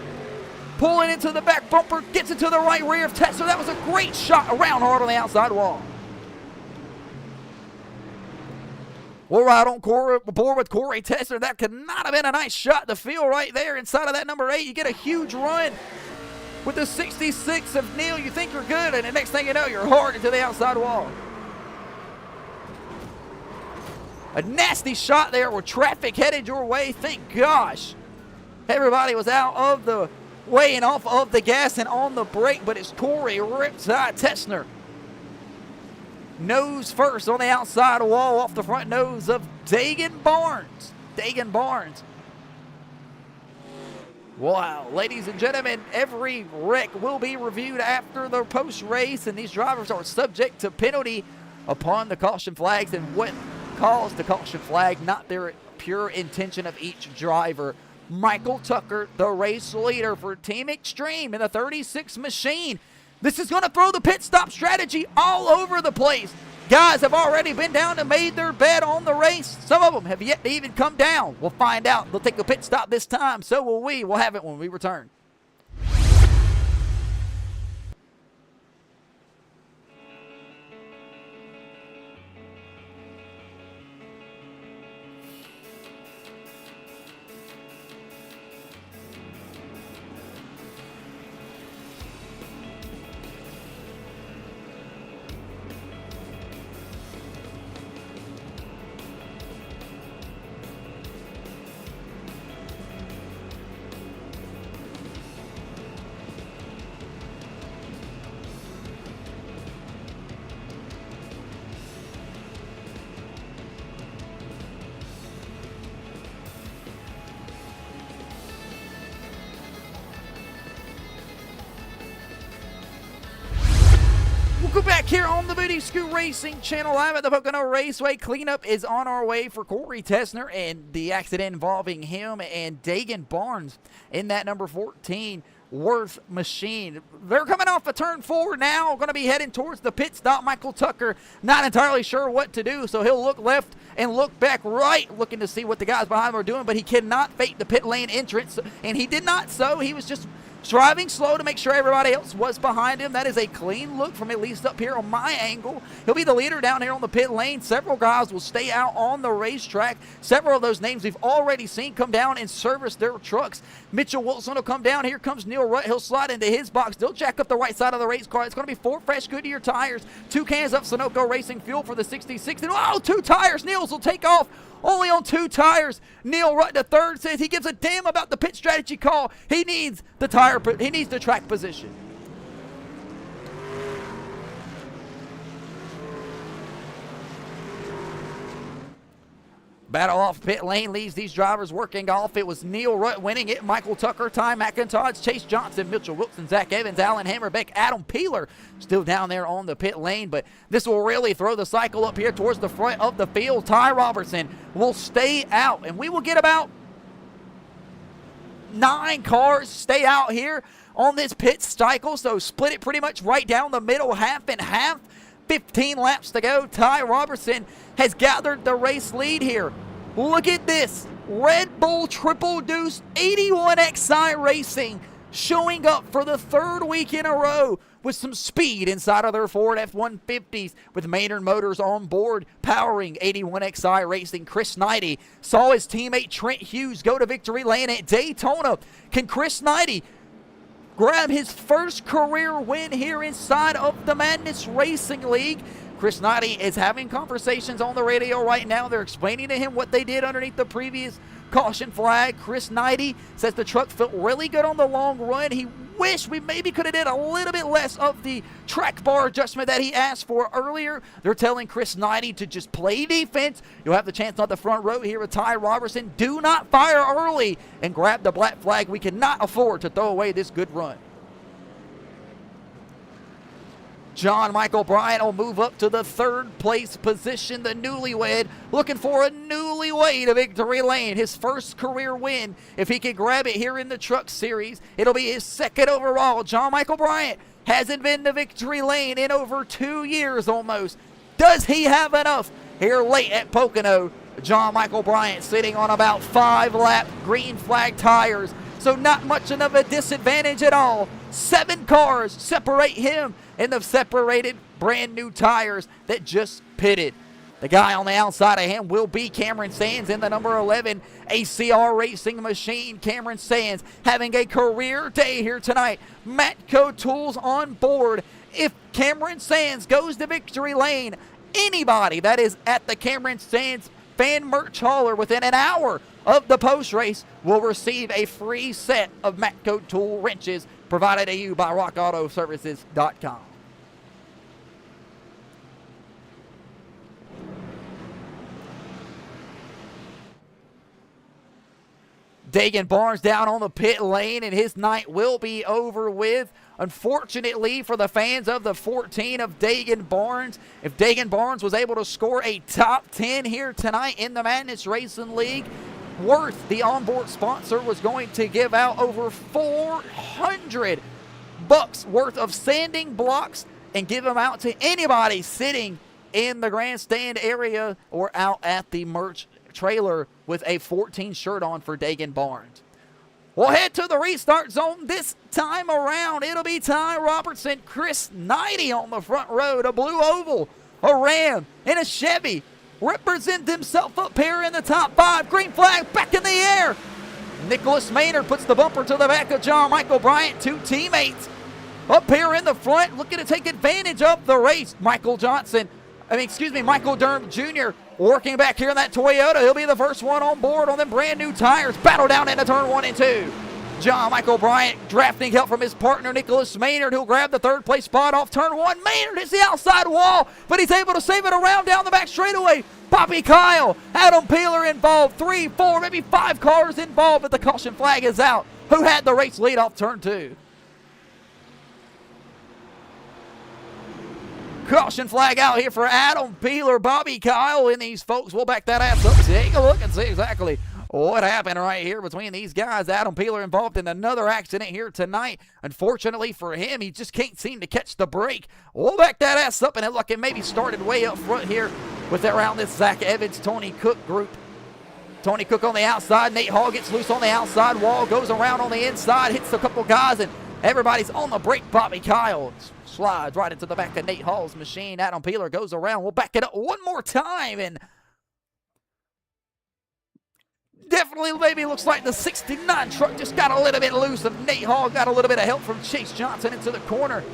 [SPEAKER 1] pulling into the back bumper, gets into the right rear of Tester. That was a great shot around hard on the outside wall. We'll ride on board with Corey Tester. That could not have been a nice shot to feel right there inside of that number 8. You get a huge run with the 66 of Neil. You think you're good, and the next thing you know, you're hard into the outside wall. A nasty shot there where traffic headed your way. Thank gosh everybody was out of the way and off of the gas and on the brake, but it's Corey Riptide Tessner. Nose first on the outside wall off the front nose of Dagan Barnes. Dagan Barnes. Wow, ladies and gentlemen, every wreck will be reviewed after the post-race, and these drivers are subject to penalty upon the caution flags and what caused the caution flag, not their pure intention of each driver. Michael Tucker, the race leader for Team Extreme in the 36 machine. This is going to throw the pit stop strategy all over the place. Guys have already been down and made their bet on the race. Some of them have yet to even come down. We'll find out. They'll take a pit stop this time. So will we. We'll have it when we return. Welcome back here on the Booty Scoot Racing channel live at the Pocono Raceway. Cleanup is on our way for Corey Tessner and the accident involving him and Dagan Barnes in that number 14 Worth machine. They're coming off of turn 4 now, going to be heading towards the pit stop. Michael Tucker not entirely sure what to do, so he'll look left and look back right, looking to see what the guys behind him are doing, but he cannot fake the pit lane entrance, and he did not so. He was just driving slow to make sure everybody else was behind him. That is a clean look from at least up here on my angle. He'll be the leader down here on the pit lane. Several guys will stay out on the racetrack. Several of those names we've already seen come down and service their trucks. Mitchell Wilson will come down. Here comes Neil Rutt. He'll slide into his box. They'll jack up the right side of the race car. It's going to be 4 fresh Goodyear tires, 2 cans of Sunoco Racing Fuel for the 66. And oh, 2 tires. Niels will take off only on 2 tires. Neil Rutt the third says he gives a damn about the pit strategy call. He needs the tire. He needs the track position. battle off pit lane leaves these drivers working off. It was Neil Rutt winning it, Michael Tucker, Ty McIntosh, Chase Johnson, Mitchell Wilson, Zach Evans, Alan Hammerbeck, Adam Peeler still down there on the pit lane. But this will really throw the cycle up here towards the front of the field. Ty Robertson will stay out, and we will get about 9 cars stay out here on this pit cycle. So split it pretty much right down the middle, half and half. 15 laps to go. Ty Robertson has gathered the race lead here. Look at this. Red Bull Triple Deuce 81XI Racing showing up for the 3rd week in a row with some speed inside of their Ford F-150s with Maynard Motors on board powering 81XI Racing. Chris Knighty saw his teammate Trent Hughes go to victory lane at Daytona. Can Chris Knighty grab his first career win here inside of the Madness Racing League? Chris Knighty is having conversations on the radio right now. They're explaining to him what they did underneath the previous caution flag. Chris Knighty says the truck felt really good on the long run. He wished we maybe could have did a little bit less of the track bar adjustment that he asked for earlier. They're telling Chris Knighty to just play defense. You'll have the chance on the front row here with Ty Robertson. Do not fire early and grab the black flag. We cannot afford to throw away this good run. John Michael Bryant will move up to the 3rd place position. The newlywed looking for a newlywed to victory lane. His first career win. If he can grab it here in the Truck Series, it'll be his 2nd overall. John Michael Bryant hasn't been to victory lane in over 2 years almost. Does he have enough here late at Pocono? John Michael Bryant sitting on about 5-lap green flag tires, so not much of a disadvantage at all. 7 cars separate him in the separated brand new tires that just pitted. The guy on the outside of him will be Cameron Sands in the number 11 ACR Racing machine. Cameron Sands having a career day here tonight. Matco Tools on board. If Cameron Sands goes to victory lane, anybody that is at the Cameron Sands fan merch hauler within an hour of the post race will receive a free set of Matco tool wrenches provided to you by rockautoservices.com. Dagan Barnes down on the pit lane, and his night will be over with. Unfortunately for the fans of the 14 of Dagan Barnes, if Dagan Barnes was able to score a top 10 here tonight in the Madness Racing League, Worth, the onboard sponsor, was going to give out over $400 worth of sanding blocks and give them out to anybody sitting in the grandstand area or out at the merch trailer with a 14 shirt on for Dagan Barnes. We'll head to the restart zone this time around. It'll be Ty Robertson, Chris Knighty on the front row, a blue oval, a Ram, and a Chevy. Represent himself up here in the top 5. Green flag back in the air. Nicholas Maynard puts the bumper to the back of John Michael Bryant. 2 teammates up here in the front looking to take advantage of the race. Michael Durham Jr. working back here in that Toyota. He'll be the first one on board on them brand new tires. Battle down into turn 1 and 2. John Michael Bryant drafting help from his partner Nicholas Maynard, who'll grab the 3rd place spot off turn 1. Maynard hits the outside wall, but he's able to save it around down the back straightaway. Bobby Kyle, Adam Peeler involved. 3, 4, maybe 5 cars involved, but the caution flag is out. Who had the race lead off turn 2? Caution flag out here for Adam Peeler, Bobby Kyle, and these folks. We'll back that ass up. Take a look and see exactly what happened right here between these guys. Adam Peeler involved in another accident here tonight. Unfortunately for him, he just can't seem to catch the brake. We'll back that ass up, and it looked like it maybe started way up front here with around this Zach Evans, Tony Cook group. Tony Cook on the outside. Nate Hall gets loose on the outside wall, goes around on the inside, hits a couple guys, and everybody's on the brake. Bobby Kyle slides right into the back of Nate Hall's machine. Adam Peeler goes around. We'll back it up one more time, and definitely maybe looks like the 69 truck just got a little bit loose of Nate Hall. Got a little bit of help from Chase Johnson into the corner.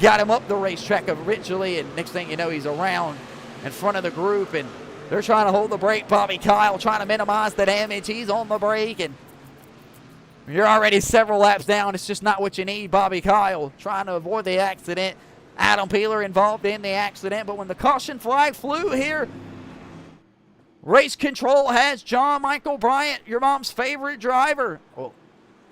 [SPEAKER 1] Got him up the racetrack eventually, and next thing you know, he's around in front of the group, and they're trying to hold the brake. Bobby Kyle trying to minimize the damage. He's on the brake, and you're already several laps down. It's just not what you need. Bobby Kyle trying to avoid the accident. Adam Peeler involved in the accident, but when the caution flag flew here, Race control has John Michael Bryant, your mom's favorite driver. Well,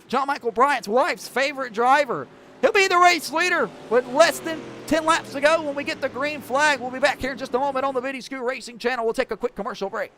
[SPEAKER 1] John Michael Bryant's wife's favorite driver. He'll be the race leader with less than 10 laps to go when we get the green flag. We'll be back here in just a moment on the Video Scoot Racing channel. We'll take a quick commercial break.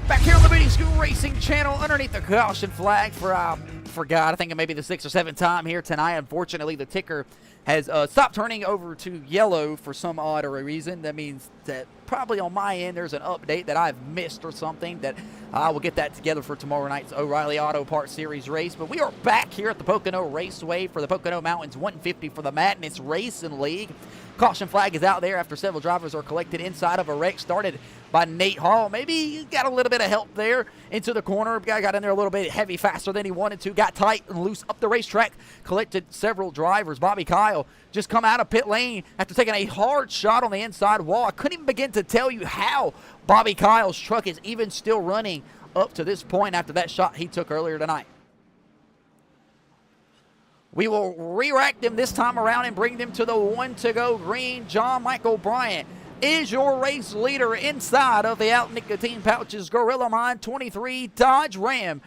[SPEAKER 1] Back here on the Video Scoot Racing channel underneath the caution flag for, forgot, I think it may be the 6th or 7th time here tonight. Unfortunately, the ticker has stopped turning over to yellow for some odd or a reason. That means that probably on my end there's an update that I've missed or something that I will get that together for tomorrow night's O'Reilly Auto Parts Series race. But we are back here at the Pocono Raceway for the Pocono Mountains 150 for the Madness Racing League. Caution flag is out there after several drivers are collected inside of a wreck started by Nate Hall. Maybe he got a little bit of help there into the corner. Guy got in there a little bit heavy faster than he wanted to. Got tight and loose up the racetrack. Collected several drivers. Bobby Kyle just come out of pit lane after taking a hard shot on the inside wall. I couldn't even begin to tell you how Bobby Kyle's truck is even still running up to this point after that shot he took earlier tonight. We will re-rack them this time around and bring them to the 1 to go green. John Michael Bryant is your race leader inside of the Out Nicotine Pouches Gorilla Mind 23 Dodge Ram.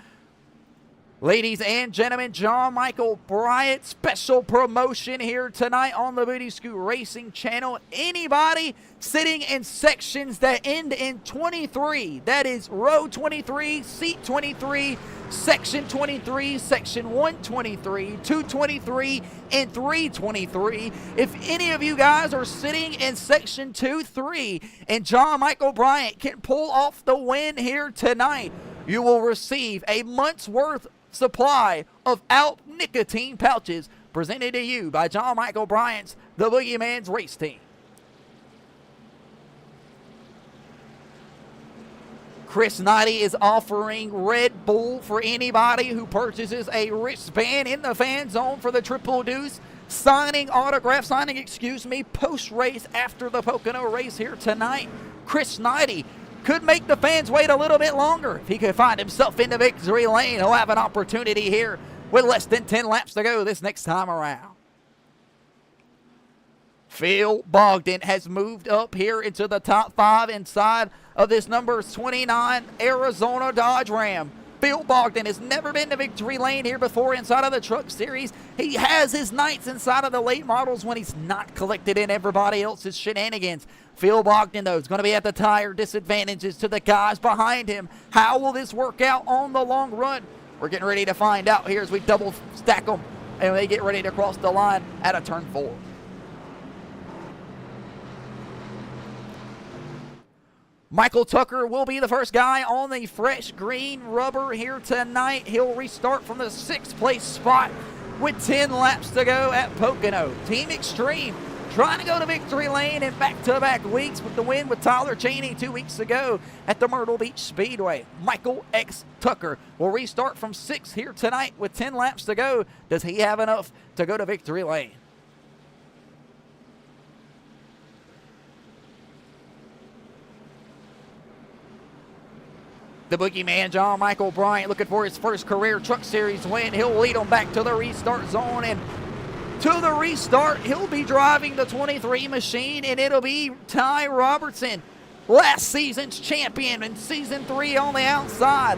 [SPEAKER 1] Ladies and gentlemen, John Michael Bryant, special promotion here tonight on the Video Scoot Racing channel. Anybody sitting in sections that end in 23, that is row 23, seat 23, section 23, section 123, 223, and 323. If any of you guys are sitting in section 2-3 and John Michael Bryant can pull off the win here tonight, you will receive a month's worth supply of Out Nicotine Pouches presented to you by John Michael Bryant's The Boogeyman's Race Team. Chris Knighty is offering Red Bull for anybody who purchases a wristband in the fan zone for the Triple Deuce. Signing, post-race after the Pocono race here tonight. Chris Knighty could make the fans wait a little bit longer. If he could find himself in the victory lane, he'll have an opportunity here with less than 10 laps to go this next time around. Phil Bogdan has moved up here into the top 5 inside of this number 29 Arizona Dodge Ram. Phil Bogdan has never been to victory lane here before inside of the Truck Series. He has his nights inside of the late models when he's not collected in everybody else's shenanigans. Phil Bogdan, though, is going to be at the tire disadvantages to the guys behind him. How will this work out on the long run? We're getting ready to find out here as we double stack them and they get ready to cross the line at a turn 4. Michael Tucker will be the first guy on the fresh green rubber here tonight. He'll restart from the 6th place spot with 10 laps to go at Pocono. Team Extreme trying to go to victory lane in back-to-back weeks with the win with Tyler Cheney 2 weeks ago at the Myrtle Beach Speedway. Michael X. Tucker will restart from 6th here tonight with 10 laps to go. Does he have enough to go to victory lane? The boogeyman, John Michael Bryant, looking for his first career Truck Series win. He'll lead them back to the restart zone, and to the restart, he'll be driving the 23 machine, and it'll be Ty Robertson, last season's champion in Season 3 on the outside,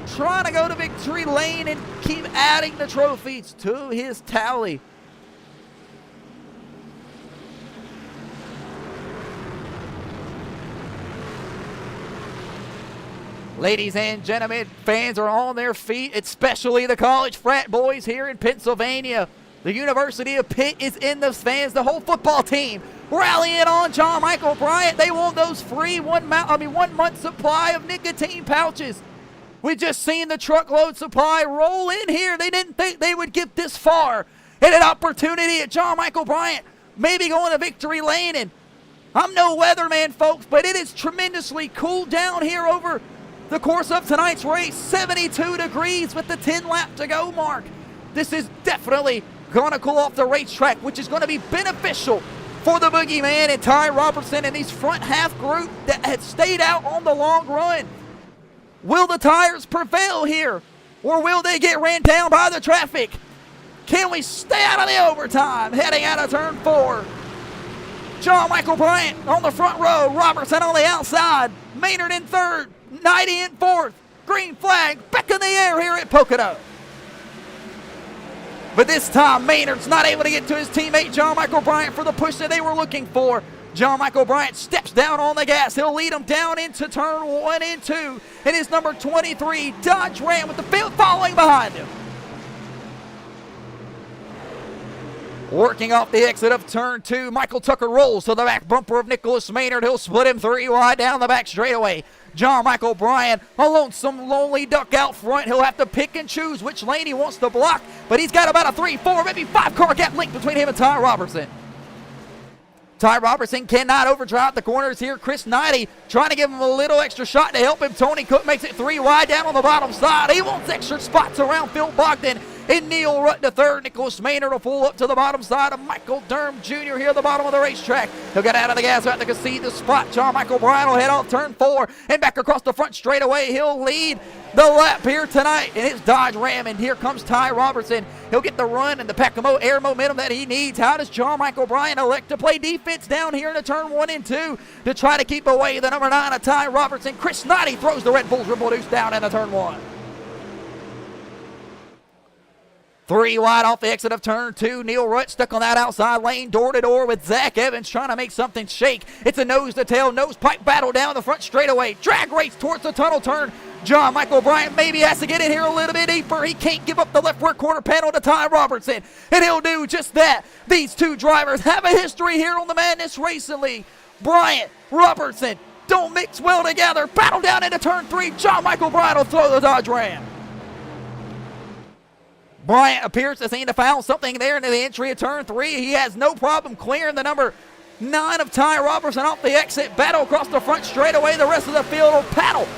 [SPEAKER 1] trying to go to victory lane and keep adding the trophies to his tally. Ladies and gentlemen, fans are on their feet, especially the college frat boys here in Pennsylvania. The University of Pitt is in the stands. The whole football team rallying on John Michael Bryant. They want those free 1 month supply of nicotine pouches. We just seen the truckload supply roll in here. They didn't think they would get this far. And an opportunity at John Michael Bryant, maybe going to victory lane. And I'm no weatherman, folks, but it is tremendously cooled down here over the course of tonight's race. 72 degrees with the 10 lap to go mark. This is definitely going to cool off the racetrack, which is going to be beneficial for the Boogeyman and Ty Robertson and these front half group that had stayed out on the long run. Will the tires prevail here, or will they get ran down by the traffic? Can we stay out of the overtime heading out of turn 4? John Michael Bryant on the front row, Robertson on the outside, Maynard in third, Knighty in fourth. Green flag back in the air here at Pocono. But this time, Maynard's not able to get to his teammate John Michael Bryant for the push that they were looking for. John Michael Bryant steps down on the gas. He'll lead him down into turn 1 and 2. And his number 23, Dodge Ram, with the field following behind him. Working off the exit of turn 2, Michael Tucker rolls to the back bumper of Nicholas Maynard. He'll split him 3 wide down the back straightaway. John Michael Bryant, a lonesome, lonely duck out front. He'll have to pick and choose which lane he wants to block, but he's got about a 3, 4, maybe 5 car gap link between him and Ty Robertson. Ty Robertson cannot overdrive the corners here. Chris Knighty trying to give him a little extra shot to help him. Tony Cook makes it 3 wide down on the bottom side. He wants extra spots around Phil Bogdan and Neil Rutt to third. Nicholas Maynard will pull up to the bottom side of Michael Durham Jr. here at the bottom of the racetrack. He'll get out of the gas right to concede the spot. John Michael Bryant will head off turn 4 and back across the front straightaway. He'll lead the lap here tonight in his Dodge Ram, and here comes Ty Robertson. He'll get the run and the air momentum that he needs. How does John Michael Bryant elect to play defense down here in the turn 1 and 2 to try to keep away the number 9 of Ty Robertson? Chris Knighty throws the Red Bull dribble deuce down in the turn 1. 3 wide off the exit of turn 2. Neil Rutt stuck on that outside lane, door to door with Zach Evans trying to make something shake. It's a nose to tail, nose pipe battle down the front straightaway. Drag race towards the tunnel turn. John Michael Bryant maybe has to get in here a little bit deeper. He can't give up the left rear quarter panel to Ty Robertson, and he'll do just that. These two drivers have a history here on the Madness Racing League. Bryant, Robertson don't mix well together. Battle down into turn 3. John Michael Bryant will throw the Dodge Ram. Bryant appears to seem to found something there into the entry of turn 3. He has no problem clearing the number 9 of Ty Robertson off the exit. Battle across the front straightaway. The rest of the field will paddle.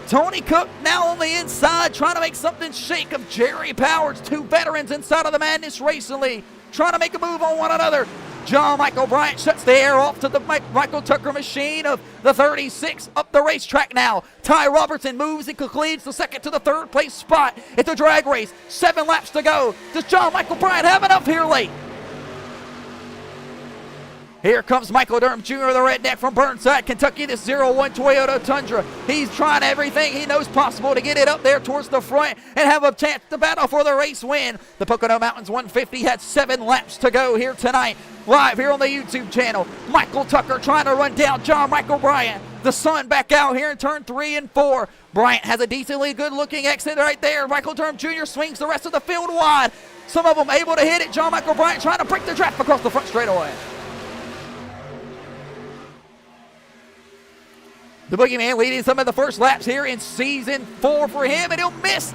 [SPEAKER 1] Tony Cook now on the inside trying to make something shake of Jerry Powers. 2 veterans inside of the Madness Racing League trying to make a move on one another. John Michael Bryant shuts the air off to the Michael Tucker machine of the 36 up the racetrack now. Ty Robertson moves and concludes the second to the 3rd place spot. It's a drag race. 7 laps to go. Does John Michael Bryant have enough here late? Here comes Michael Durham Jr., the redneck from Burnside, Kentucky, this 01 Toyota Tundra. He's trying everything he knows possible to get it up there towards the front and have a chance to battle for the race win. The Pocono Mountains 150 had 7 laps to go here tonight. Live here on the YouTube channel. Michael Tucker trying to run down John Michael Bryant. The sun back out here in turn 3 and 4. Bryant has a decently good looking exit right there. Michael Durham Jr. swings the rest of the field wide. Some of them able to hit it. John Michael Bryant trying to break the draft across the front straightaway. The Boogeyman leading some of the first laps here in season 4 for him, and he'll miss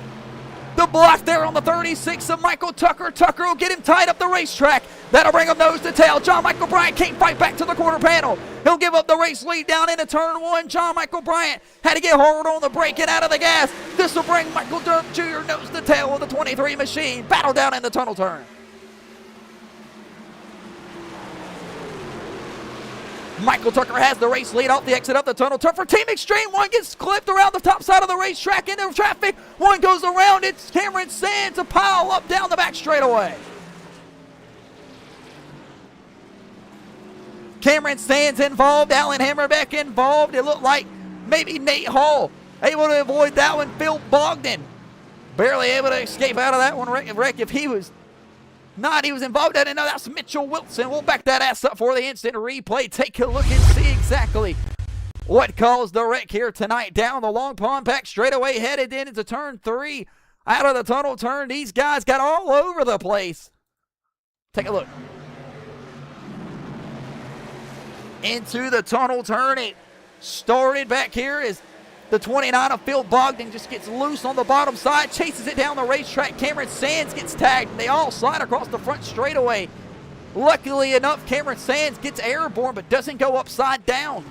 [SPEAKER 1] the block there on the 36 of Michael Tucker. Tucker will get him tied up the racetrack. That'll bring him nose to tail. John Michael Bryant can't fight back to the quarter panel. He'll give up the race lead down into turn 1. John Michael Bryant had to get hard on the brake and out of the gas. This will bring Michael Durham Jr. nose to tail with the 23 machine. Battle down in the tunnel turn. Michael Tucker has the race lead off the exit of the tunnel turn for Team Extreme. One gets clipped around the top side of the racetrack into traffic. One goes around it. Cameron Sands a pile up down the back straightaway. Cameron Sands involved. Alan Hammerbeck involved. It looked like maybe Nate Hall able to avoid that one. Phil Bogdan barely able to escape out of that one wreck. If he was not, he was involved. I didn't know that's Mitchell Wilson. We'll back that ass up for the instant replay. Take a look and see exactly what caused the wreck here tonight. Down the long pond pack straightaway, headed in into turn 3. Out of the tunnel turn, these guys got all over the place. Take a look. Into the tunnel turn. It started back here as the 29 of Phil Bogdan just gets loose on the bottom side, chases it down the racetrack. Cameron Sands gets tagged, and they all slide across the front straightaway. Luckily enough, Cameron Sands gets airborne, but doesn't go upside down.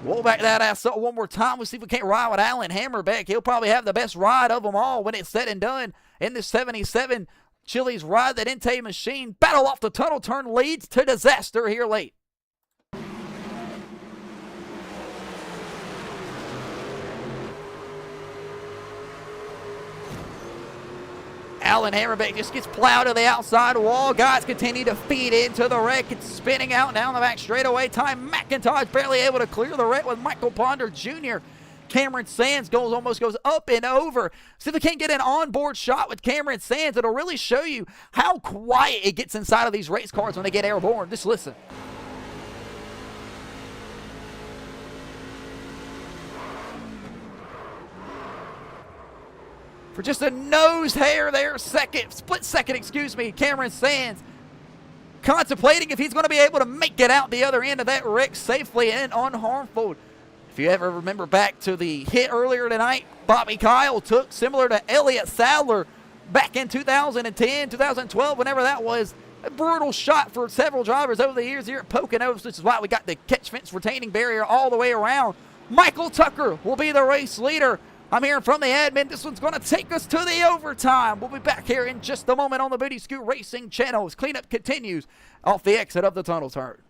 [SPEAKER 1] We'll back that ass up one more time. We'll see if we can't ride with Alan Hammerbeck. He'll probably have the best ride of them all when it's said and done in this 77 Chili's Ride That Inte machine. Battle off the tunnel turn leads to disaster here late. Alan Hammerbeck just gets plowed to the outside wall. Guys continue to feed into the wreck. It's spinning out down the back straightaway. Ty McIntosh barely able to clear the wreck with Michael Ponder Jr. Cameron Sands almost goes up and over. See if we can't get an onboard shot with Cameron Sands. It'll really show you how quiet it gets inside of these race cars when they get airborne. Just listen. For just a nose hair there, split second, excuse me, Cameron Sands contemplating if he's going to be able to make it out the other end of that wreck safely and unharmful. If you ever remember back to the hit earlier tonight, Bobby Kyle took, similar to Elliott Sadler back in 2010, 2012, whenever that was. A brutal shot for several drivers over the years here at Poconos, which is why we got the catch fence retaining barrier all the way around. Michael Tucker will be the race leader. I'm hearing from the admin, this one's going to take us to the overtime. We'll be back here in just a moment on the Booty Scoot Racing channel as cleanup continues off the exit of the tunnel turn.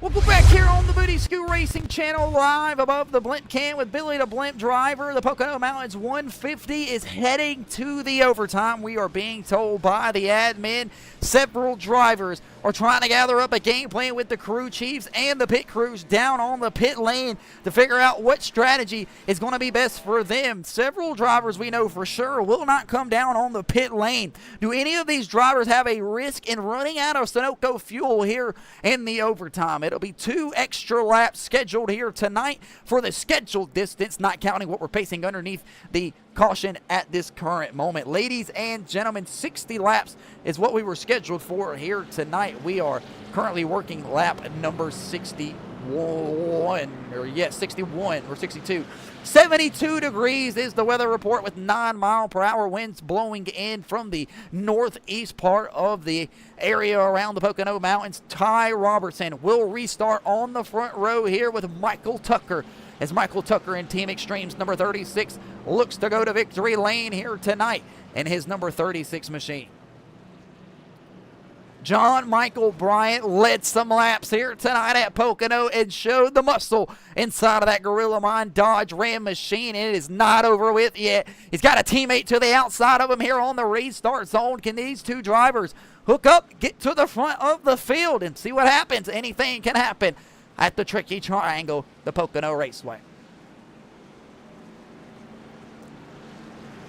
[SPEAKER 1] We'll go back here on the Booty Scoot Racing channel live above the blimp can with Billy the Blimp driver. The Pocono Mountains 150 is heading to the overtime. We are being told by the admin several drivers are trying to gather up a game plan with the crew chiefs and the pit crews down on the pit lane to figure out what strategy is going to be best for them. Several drivers we know for sure will not come down on the pit lane. Do any of these drivers have a risk in running out of Sunoco fuel here in the overtime? It'll be 2 extra laps scheduled here tonight for the scheduled distance, not counting what we're pacing underneath the caution at this current moment. Ladies and gentlemen, 60 laps is what we were scheduled for here tonight. We are currently working lap number 61, or 61 or 62. 72 degrees is the weather report with 9-mile-per-hour winds blowing in from the northeast part of the area around the Pocono Mountains. Ty Robertson will restart on the front row here with Michael Tucker, as Michael Tucker in Team Extreme's number 36 looks to go to victory lane here tonight in his number 36 machine. John Michael Bryant led some laps here tonight at Pocono and showed the muscle inside of that Gorilla Mind Dodge Ram machine. It is not over with yet. He's got a teammate to the outside of him here on the restart zone. Can these two drivers hook up, get to the front of the field, and see what happens? Anything can happen at the tricky triangle, the Pocono Raceway.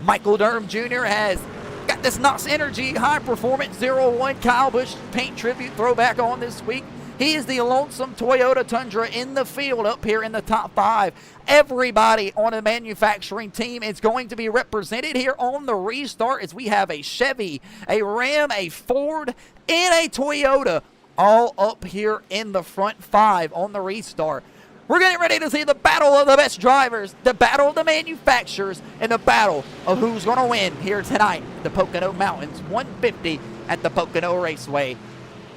[SPEAKER 1] Michael Durham Jr. has got this NOS Energy High Performance 01 Kyle Busch paint tribute throwback on this week. He is the lonesome Toyota Tundra in the field up here in the top 5. Everybody on a manufacturing team is going to be represented here on the restart, as we have a Chevy, a Ram, a Ford, and a Toyota all up here in the front 5 on the restart. We're getting ready to see the battle of the best drivers, the battle of the manufacturers, and the battle of who's going to win here tonight. The Pocono Mountains 150 at the Pocono Raceway.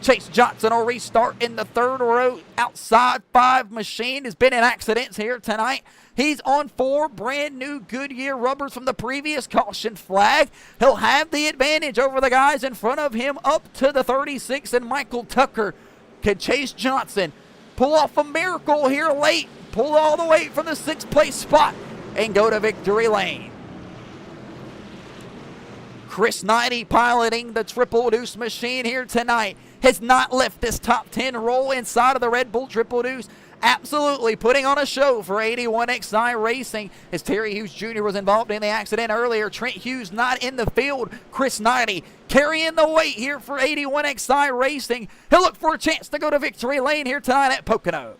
[SPEAKER 1] Chase Johnson will restart in the 3rd row. Outside 5 machine has been in accidents here tonight. He's on 4 brand new Goodyear rubbers from the previous caution flag. He'll have the advantage over the guys in front of him up to the 36, and Michael Tucker. Can Chase Johnson pull off a miracle here late, pull all the way from the 6th place spot and go to victory lane? Chris Knighty, piloting the Triple Deuce machine here tonight, has not left this top 10 roll inside of the Red Bull Triple Deuce. Absolutely putting on a show for 81XI Racing, as Terry Hughes Jr. was involved in the accident earlier. Trent Hughes not in the field. Chris Knighty carrying the weight here for 81XI Racing. He'll look for a chance to go to victory lane here tonight at Pocono.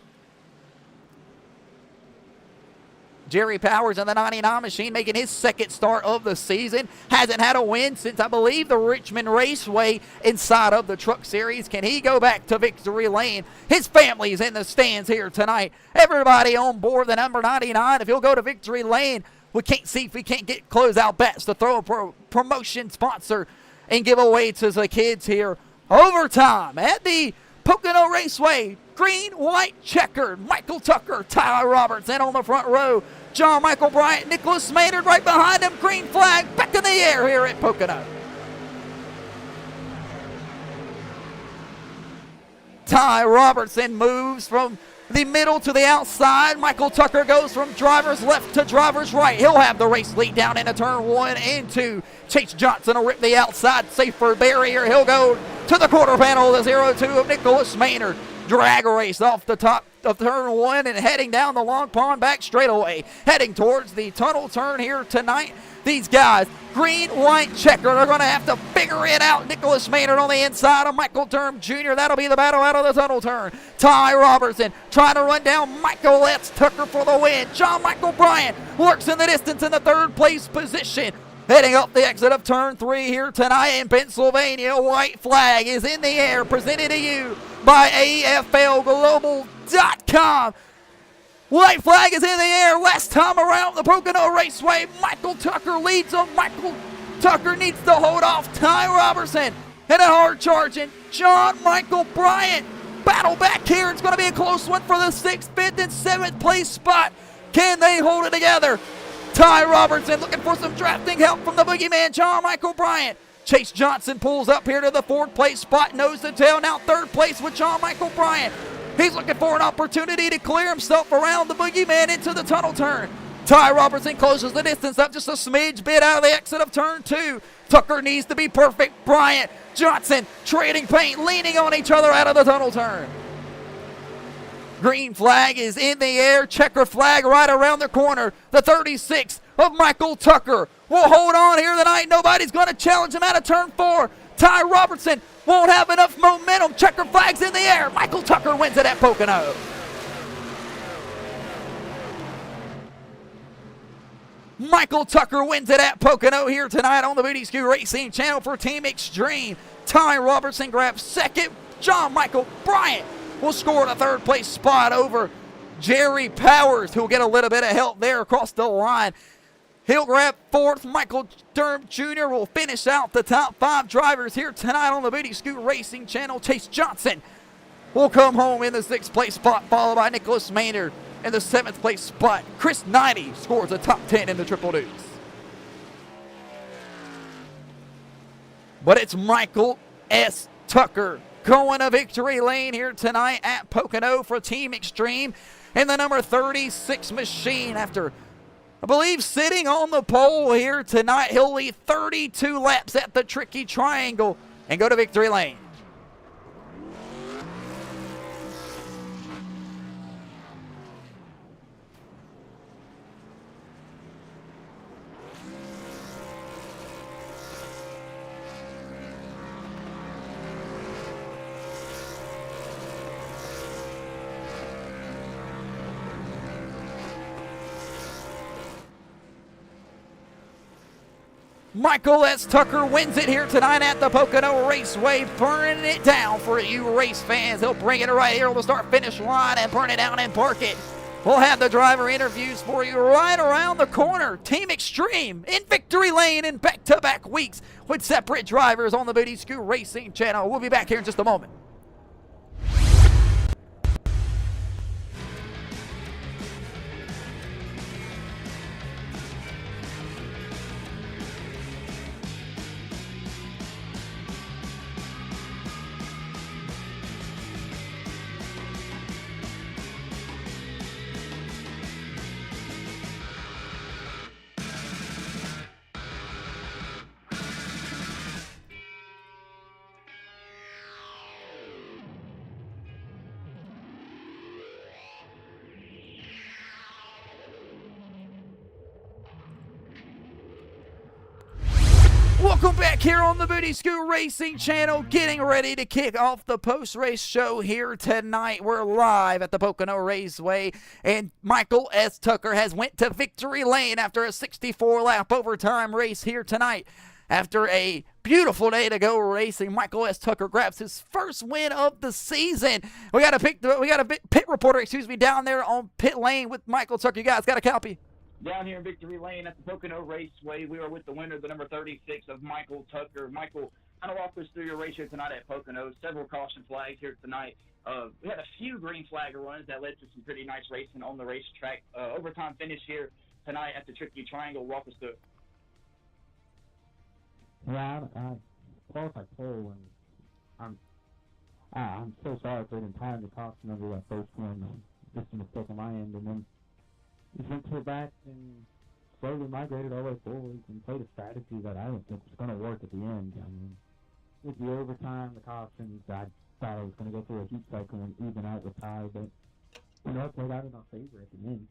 [SPEAKER 1] Jerry Powers in the 99 machine making his 2nd start of the season. Hasn't had a win since, I believe, the Richmond Raceway inside of the Truck Series. Can he go back to victory lane? His family's in the stands here tonight. Everybody on board the number 99. If he'll go to victory lane, we can't see if we can't get closeout bets to throw a promotion sponsor and give away to the kids here. Overtime at the Pocono Raceway. Green, white, checkered. Michael Tucker, Tyler Robertson on the front row. John Michael Bryant, Nicholas Maynard right behind him. Green flag back in the air here at Pocono. Ty Robertson moves from the middle to the outside. Michael Tucker goes from driver's left to driver's right. He'll have the race lead down into turn 1 and 2. Chase Johnson will rip the outside safer barrier. He'll go to the quarter panel, the 0-2 of Nicholas Maynard. Drag race off the top of turn 1 and heading down the Long Pond back straightaway, heading towards the tunnel turn here tonight. These guys, green, white, checkered, are going to have to figure it out. Nicholas Maynard on the inside of Michael Durham Jr. That'll be the battle out of the tunnel turn. Ty Robertson trying to run down Michael Letts Tucker for the win. John Michael Bryant lurks in the distance in the 3rd place position. Heading up the exit of turn 3 here tonight in Pennsylvania. White flag is in the air, presented to you by AFLglobal.com. White flag is in the air. Last time around the Pocono Raceway, Michael Tucker leads them. Michael Tucker needs to hold off Ty Robertson. And a hard charging John Michael Bryant. Battle back here. It's going to be a close one for the 6th, 5th, and 7th place spot. Can they hold it together? Ty Robertson looking for some drafting help from the boogeyman, John Michael Bryant. Chase Johnson pulls up here to the 4th place spot, nose to tail. Now 3rd place with John Michael Bryant. He's looking for an opportunity to clear himself around the boogeyman into the tunnel turn. Ty Robertson closes the distance up just a smidge bit out of the exit of turn 2. Tucker needs to be perfect. Bryant, Johnson trading paint, leaning on each other out of the tunnel turn. Green flag is in the air. Checker flag right around the corner. The 36 of Michael Tucker will hold on here tonight. Nobody's going to challenge him out of turn 4. Ty Robertson won't have enough momentum. Checker flag's in the air. Michael Tucker wins it at Pocono. Michael Tucker wins it at Pocono here tonight on the Booty Scoot Racing channel for Team Extreme. Ty Robertson grabs 2nd. John Michael Bryant will score the 3rd place spot over Jerry Powers, who will get a little bit of help there across the line. He'll grab 4th. Michael Durham Jr. will finish out the top 5 drivers here tonight on the Booty Scoot Racing channel. Chase Johnson will come home in the 6th place spot, followed by Nicholas Maynard in the 7th place spot. Chris Knighty scores a top 10 in the Triple Deuce. But it's Michael S. Tucker going to victory lane here tonight at Pocono for Team Extreme. And the number 36 machine, after I believe sitting on the pole here tonight, he'll lead 32 laps at the Tricky Triangle and go to victory lane. Michael S. Tucker wins it here tonight at the Pocono Raceway, burning it down for you race fans. He'll bring it right here on the start-finish line and burn it down and park it. We'll have the driver interviews for you right around the corner. Team Extreme in victory lane in back-to-back weeks with separate drivers on the Booty Scoot Racing channel. We'll be back here in just a moment. Welcome back here on the Booty Scoot Racing channel, getting ready to kick off the post-race show here tonight. We're live at the Pocono Raceway, and Michael S. Tucker has went to victory lane after a 64-lap overtime race here tonight. After a beautiful day to go racing, Michael S. Tucker grabs his first win of the season. We got a pit reporter, down there on pit lane with Michael Tucker. You guys got a copy?
[SPEAKER 3] Down here in Victory Lane at the Pocono Raceway, we are with the winner, the number 36 of Michael Tucker. Michael, kind of walk us through your race here tonight at Pocono. Several caution flags here tonight. We had a few green flag runs that led to some pretty nice racing on the racetrack. Overtime finish here tonight at the Tricky Triangle. Walk us through it.
[SPEAKER 4] Yeah, I qualified pole, and I'm so sorry for the entire caution under that first one. Just a mistake on my end, and then just went to the back and slowly migrated all the way forward and played a strategy that I didn't think was going to work at the end. I mean, with the overtime, the cautions, I thought I was going to go through a heat cycle and even out the tie, but it played out in our favor at the end.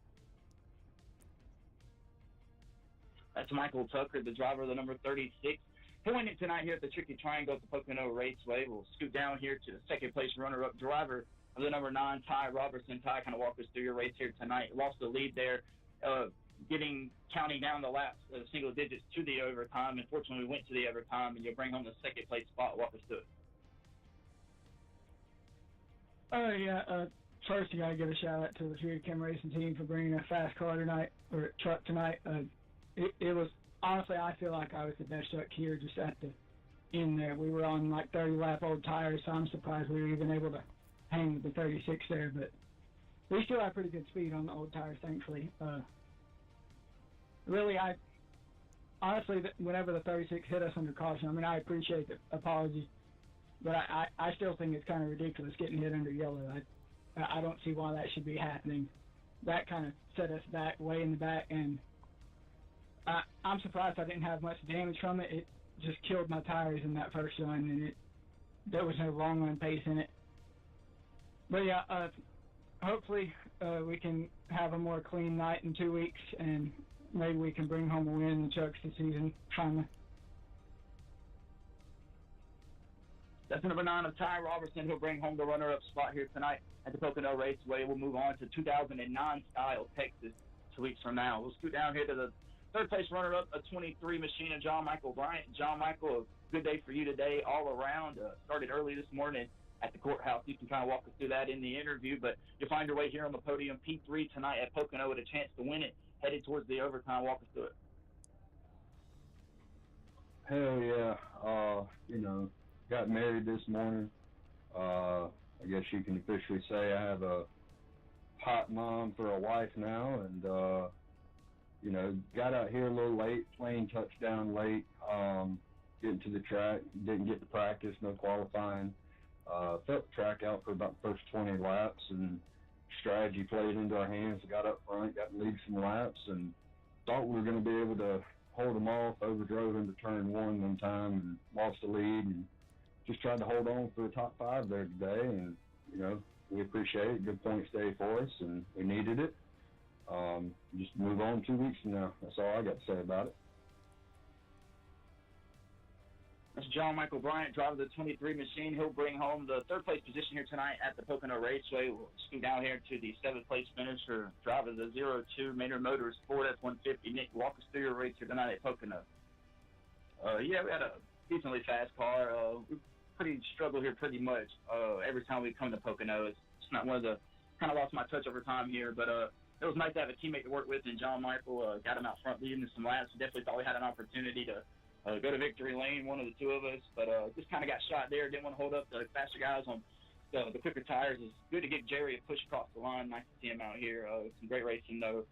[SPEAKER 3] That's Michael Tucker, the driver of the number 36. He won it tonight here at the Tricky Triangle at the Pocono Raceway. We'll scoot down here to the second place runner-up driver of the number 9, Ty Robertson. Ty, kind of walk us through your race here tonight. Lost the lead there, counting down the laps, single digits to the overtime. Unfortunately, we went to the overtime, and you'll bring home the second place spot. Walk us through it.
[SPEAKER 5] First, you got to give a shout out to the Fury Chem Racing team for bringing a fast car tonight, or truck tonight. It was, honestly, I feel like I was the best truck here just at the end there. We were on like 30-lap old tires, so I'm surprised we were even able to hang with the 36 there, but we still have pretty good speed on the old tires, thankfully. Really, honestly, whenever the 36 hit us under caution, I mean, I appreciate the apology, but I still think it's kind of ridiculous getting hit under yellow. I don't see why that should be happening. That kind of set us back, way in the back, and I'm surprised I didn't have much damage from it. It just killed my tires in that first run, and there was no long run pace in it. But yeah, hopefully we can have a more clean night in 2 weeks, and maybe we can bring home a win in the trucks this season, finally.
[SPEAKER 3] That's number 9 of Ty Robertson, who'll bring home the runner-up spot here tonight at the Pocono Raceway. We'll move on to 2009 style Texas 2 weeks from now. We'll scoot down here to the third-place runner-up, a 23 machine of John Michael Bryant. John Michael, a good day for you today all around. Started early this morning at the courthouse. You can kind of walk us through that in the interview, but you'll find your way here on the podium, P3 tonight at Pocono with a chance to win it, headed towards the overtime. Walk us through it.
[SPEAKER 6] Hell yeah. Got married this morning. I guess you can officially say I have a hot mom for a wife now, and, got out here a little late, plane touchdown late. getting to the track. Didn't get to practice, no qualifying. Felt the track out for about the first 20 laps, and strategy played into our hands. Got up front, got to lead some laps, and thought we were going to be able to hold them off. Overdrove into turn one time and lost the lead, and just tried to hold on for the top 5 there today. And we appreciate it. Good points day for us, and we needed it. Just move on 2 weeks from now. That's all I got to say about it.
[SPEAKER 3] That's John Michael Bryant, driver of the 23 machine. He'll bring home the 3rd place position here tonight at the Pocono Raceway. We'll scoot down here to the 7th place finisher, driver of the 02 Maynard Motors Ford F-150. Nick, walk us through your race here tonight at Pocono. Yeah, we had a decently fast car. We pretty struggle here pretty much every time we come to Pocono. It's not one of the, kind of lost my touch over time here, but it was nice to have a teammate to work with, and John Michael got him out front leading some laps. Definitely thought we had an opportunity to go to victory lane, one of the 2 of us, but just kind of got shot there. Didn't want to hold up the faster guys on the quicker tires. It's good to get Jerry a push across the line. Nice to see him out here. Some great racing, though,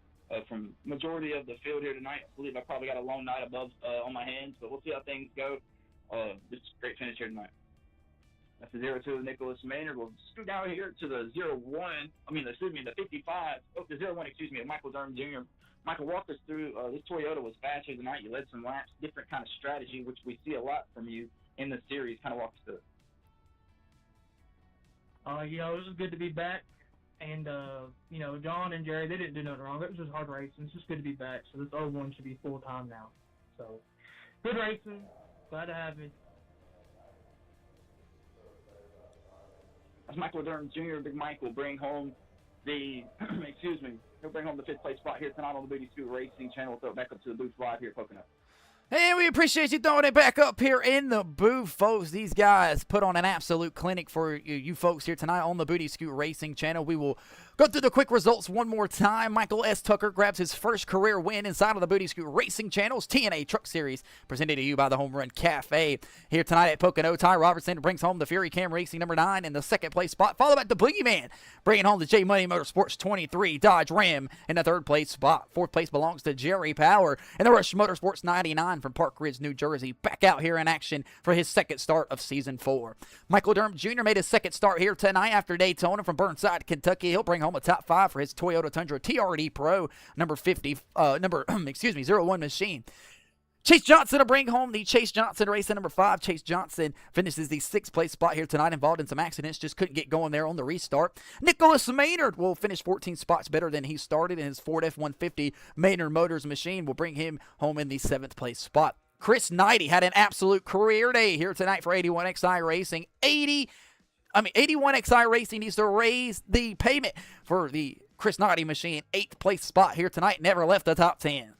[SPEAKER 3] from majority of the field here tonight. I believe I probably got a long night above on my hands, but we'll see how things go. Just a great finish here tonight. That's the 02 Nicholas Maynard. We'll scoot down here to the 01. The 55. Oh, the 01, Michael Durham Jr. Michael, walk us through, this Toyota was faster tonight. You led some laps, different kind of strategy, which we see a lot from you in the series. Kind of walk us through it.
[SPEAKER 7] It was good to be back. And, John and Jerry, they didn't do nothing wrong. It was just hard racing. It's just good to be back. So this 01 should be full-time now. So, good racing. Glad to have me.
[SPEAKER 3] That's Michael Durham Jr. Big Mike will bring home the, he'll bring home the 5th place spot here tonight on the Booty Scoot Racing channel. We'll throw it back up to the booth live here at Pocono.
[SPEAKER 1] And we appreciate you throwing it back up here in the booth, folks. These guys put on an absolute clinic for you folks here tonight on the Booty Scoot Racing channel. We will go through the quick results one more time. Michael S. Tucker grabs his first career win inside of the Booty Scoot Racing channel's TNA Truck Series, presented to you by the Homerun Cafe. Here tonight at Pocono, Ty Robertson brings home the Fury Cam Racing number 9 in the 2nd place spot, followed by the Boogeyman, bringing home the J Money Motorsports 23 Dodge Ram in the 3rd place spot. 4th place belongs to Jerry Power, and the Rush Motorsports 99 from Park Ridge, New Jersey, back out here in action for his 2nd start of Season 4. Michael Durham Jr. made his 2nd start here tonight after Daytona from Burnside, Kentucky. He'll bring home a top 5 for his Toyota Tundra TRD Pro number 01 machine. Chase Johnson will bring home the Chase Johnson race at number 5. Chase Johnson finishes the 6th place spot here tonight, involved in some accidents, just couldn't get going there on the restart. Nicholas Maynard will finish 14 spots better than he started, and his Ford F-150 Maynard Motors machine will bring him home in the 7th place spot. Chris Knighty had an absolute career day here tonight for 81XI Racing. 81XI Racing needs to raise the payment for the Chris Knighty machine. 8th place spot here tonight, never left the top 10.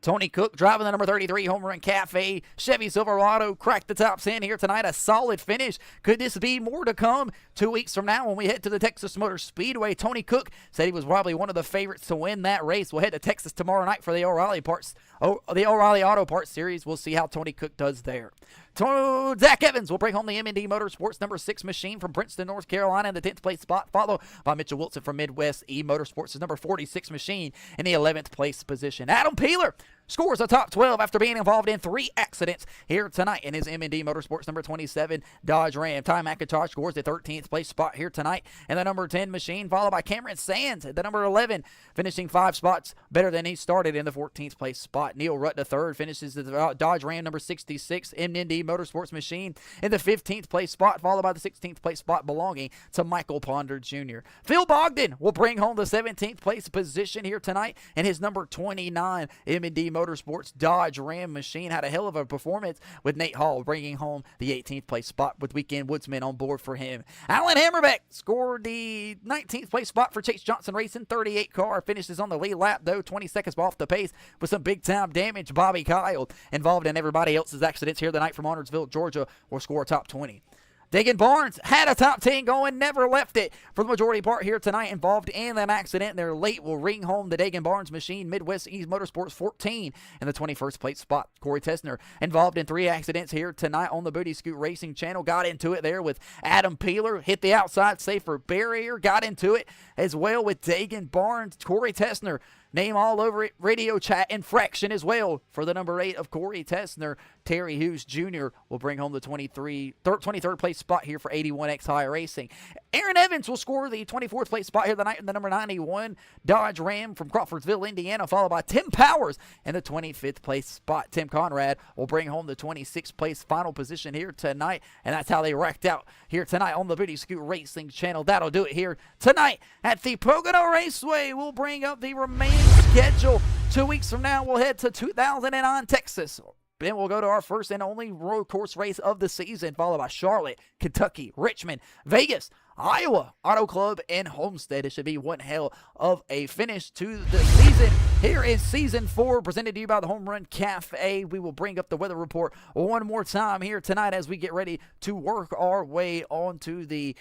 [SPEAKER 1] Tony Cook driving the number 33 Homerun Cafe Chevy Silverado cracked the top 10 here tonight. A solid finish. Could this be more to come 2 weeks from now when we head to the Texas Motor Speedway? Tony Cook said he was probably one of the favorites to win that race. We'll head to Texas tomorrow night for the O'Reilly Auto Parts Series. We'll see how Tony Cook does there. Zach Evans will bring home the M&D Motorsports number 6 machine from Princeton, North Carolina in the 10th place spot, followed by Mitchell Wilson from Midwest E Motorsports' number 46 machine in the 11th place position. Adam Peeler scores a top 12 after being involved in 3 accidents here tonight in his M&D Motorsports number 27 Dodge Ram. Ty McIntosh scores the 13th place spot here tonight in the number 10 machine, followed by Cameron Sands at the number 11, finishing 5 spots better than he started in the 14th place spot. Neil Rutt III finishes the Dodge Ram number 66 M&D Motorsports machine in the 15th place spot, followed by the 16th place spot belonging to Michael Ponder Jr. Phil Bogdan will bring home the 17th place position here tonight in his number 29 M&D Motorsports Dodge Ram machine. Had a hell of a performance with Nate Hall bringing home the 18th place spot with Weekend Woodsman on board for him. Alan Hammerbeck scored the 19th place spot for Chase Johnson Racing. 38 car finishes on the lead lap, though 20 seconds off the pace with some big time damage. Bobby Kyle, involved in everybody else's accidents here tonight from Huntersville, Georgia, will score top 20. Dagan Barnes had a top 10 going, never left it for the majority part here tonight, involved in an accident. They're late will ring home the Dagan Barnes machine, Midwest East Motorsports 14 in the 21st place spot. Corey Tessner involved in 3 accidents here tonight on the Booty Scoot Racing channel. Got into it there with Adam Peeler, hit the outside safer barrier, got into it as well with Dagan Barnes. Corey Tessner Name all over it, radio chat and fraction as well for the number 8 of Corey Tessner. Terry Hughes Jr. will bring home the 23rd place spot here for 81X iRacing. Aaron Evans will score the 24th place spot here tonight in the number 91 Dodge Ram from Crawfordsville, Indiana, followed by Tim Powers in the 25th place spot. Tim Conrad will bring home the 26th place final position here tonight, and that's how they racked out here tonight on the Booty Scoot Racing channel. That'll do it here tonight at the Pocono Raceway. We'll bring up the remaining schedule. 2 weeks from now, we'll head to 2009 Texas. Then we'll go to our first and only road course race of the season, followed by Charlotte, Kentucky, Richmond, Vegas, Iowa, Auto Club, and Homestead. It should be one hell of a finish to the season. Here is Season 4, presented to you by the Homerun Cafe. We will bring up the weather report one more time here tonight as we get ready to work our way onto the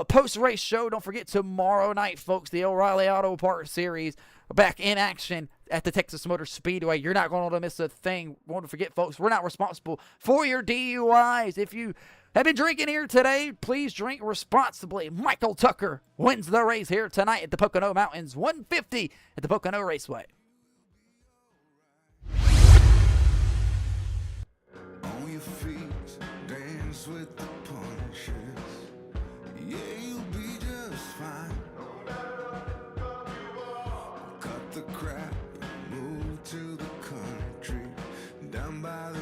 [SPEAKER 1] post-race show. Don't forget, tomorrow night, folks, the O'Reilly Auto Parts Series back in action at the Texas Motor Speedway. You're not going to miss a thing. Won't forget, folks, we're not responsible for your DUIs. If you have been drinking here today, please drink responsibly. Michael Tucker wins the race here tonight at the Pocono Mountains, 150 at the Pocono Raceway.
[SPEAKER 2] On your feet, dance with the punches. Yeah, you'll be just fine. Cut the crap, move to the country, down by the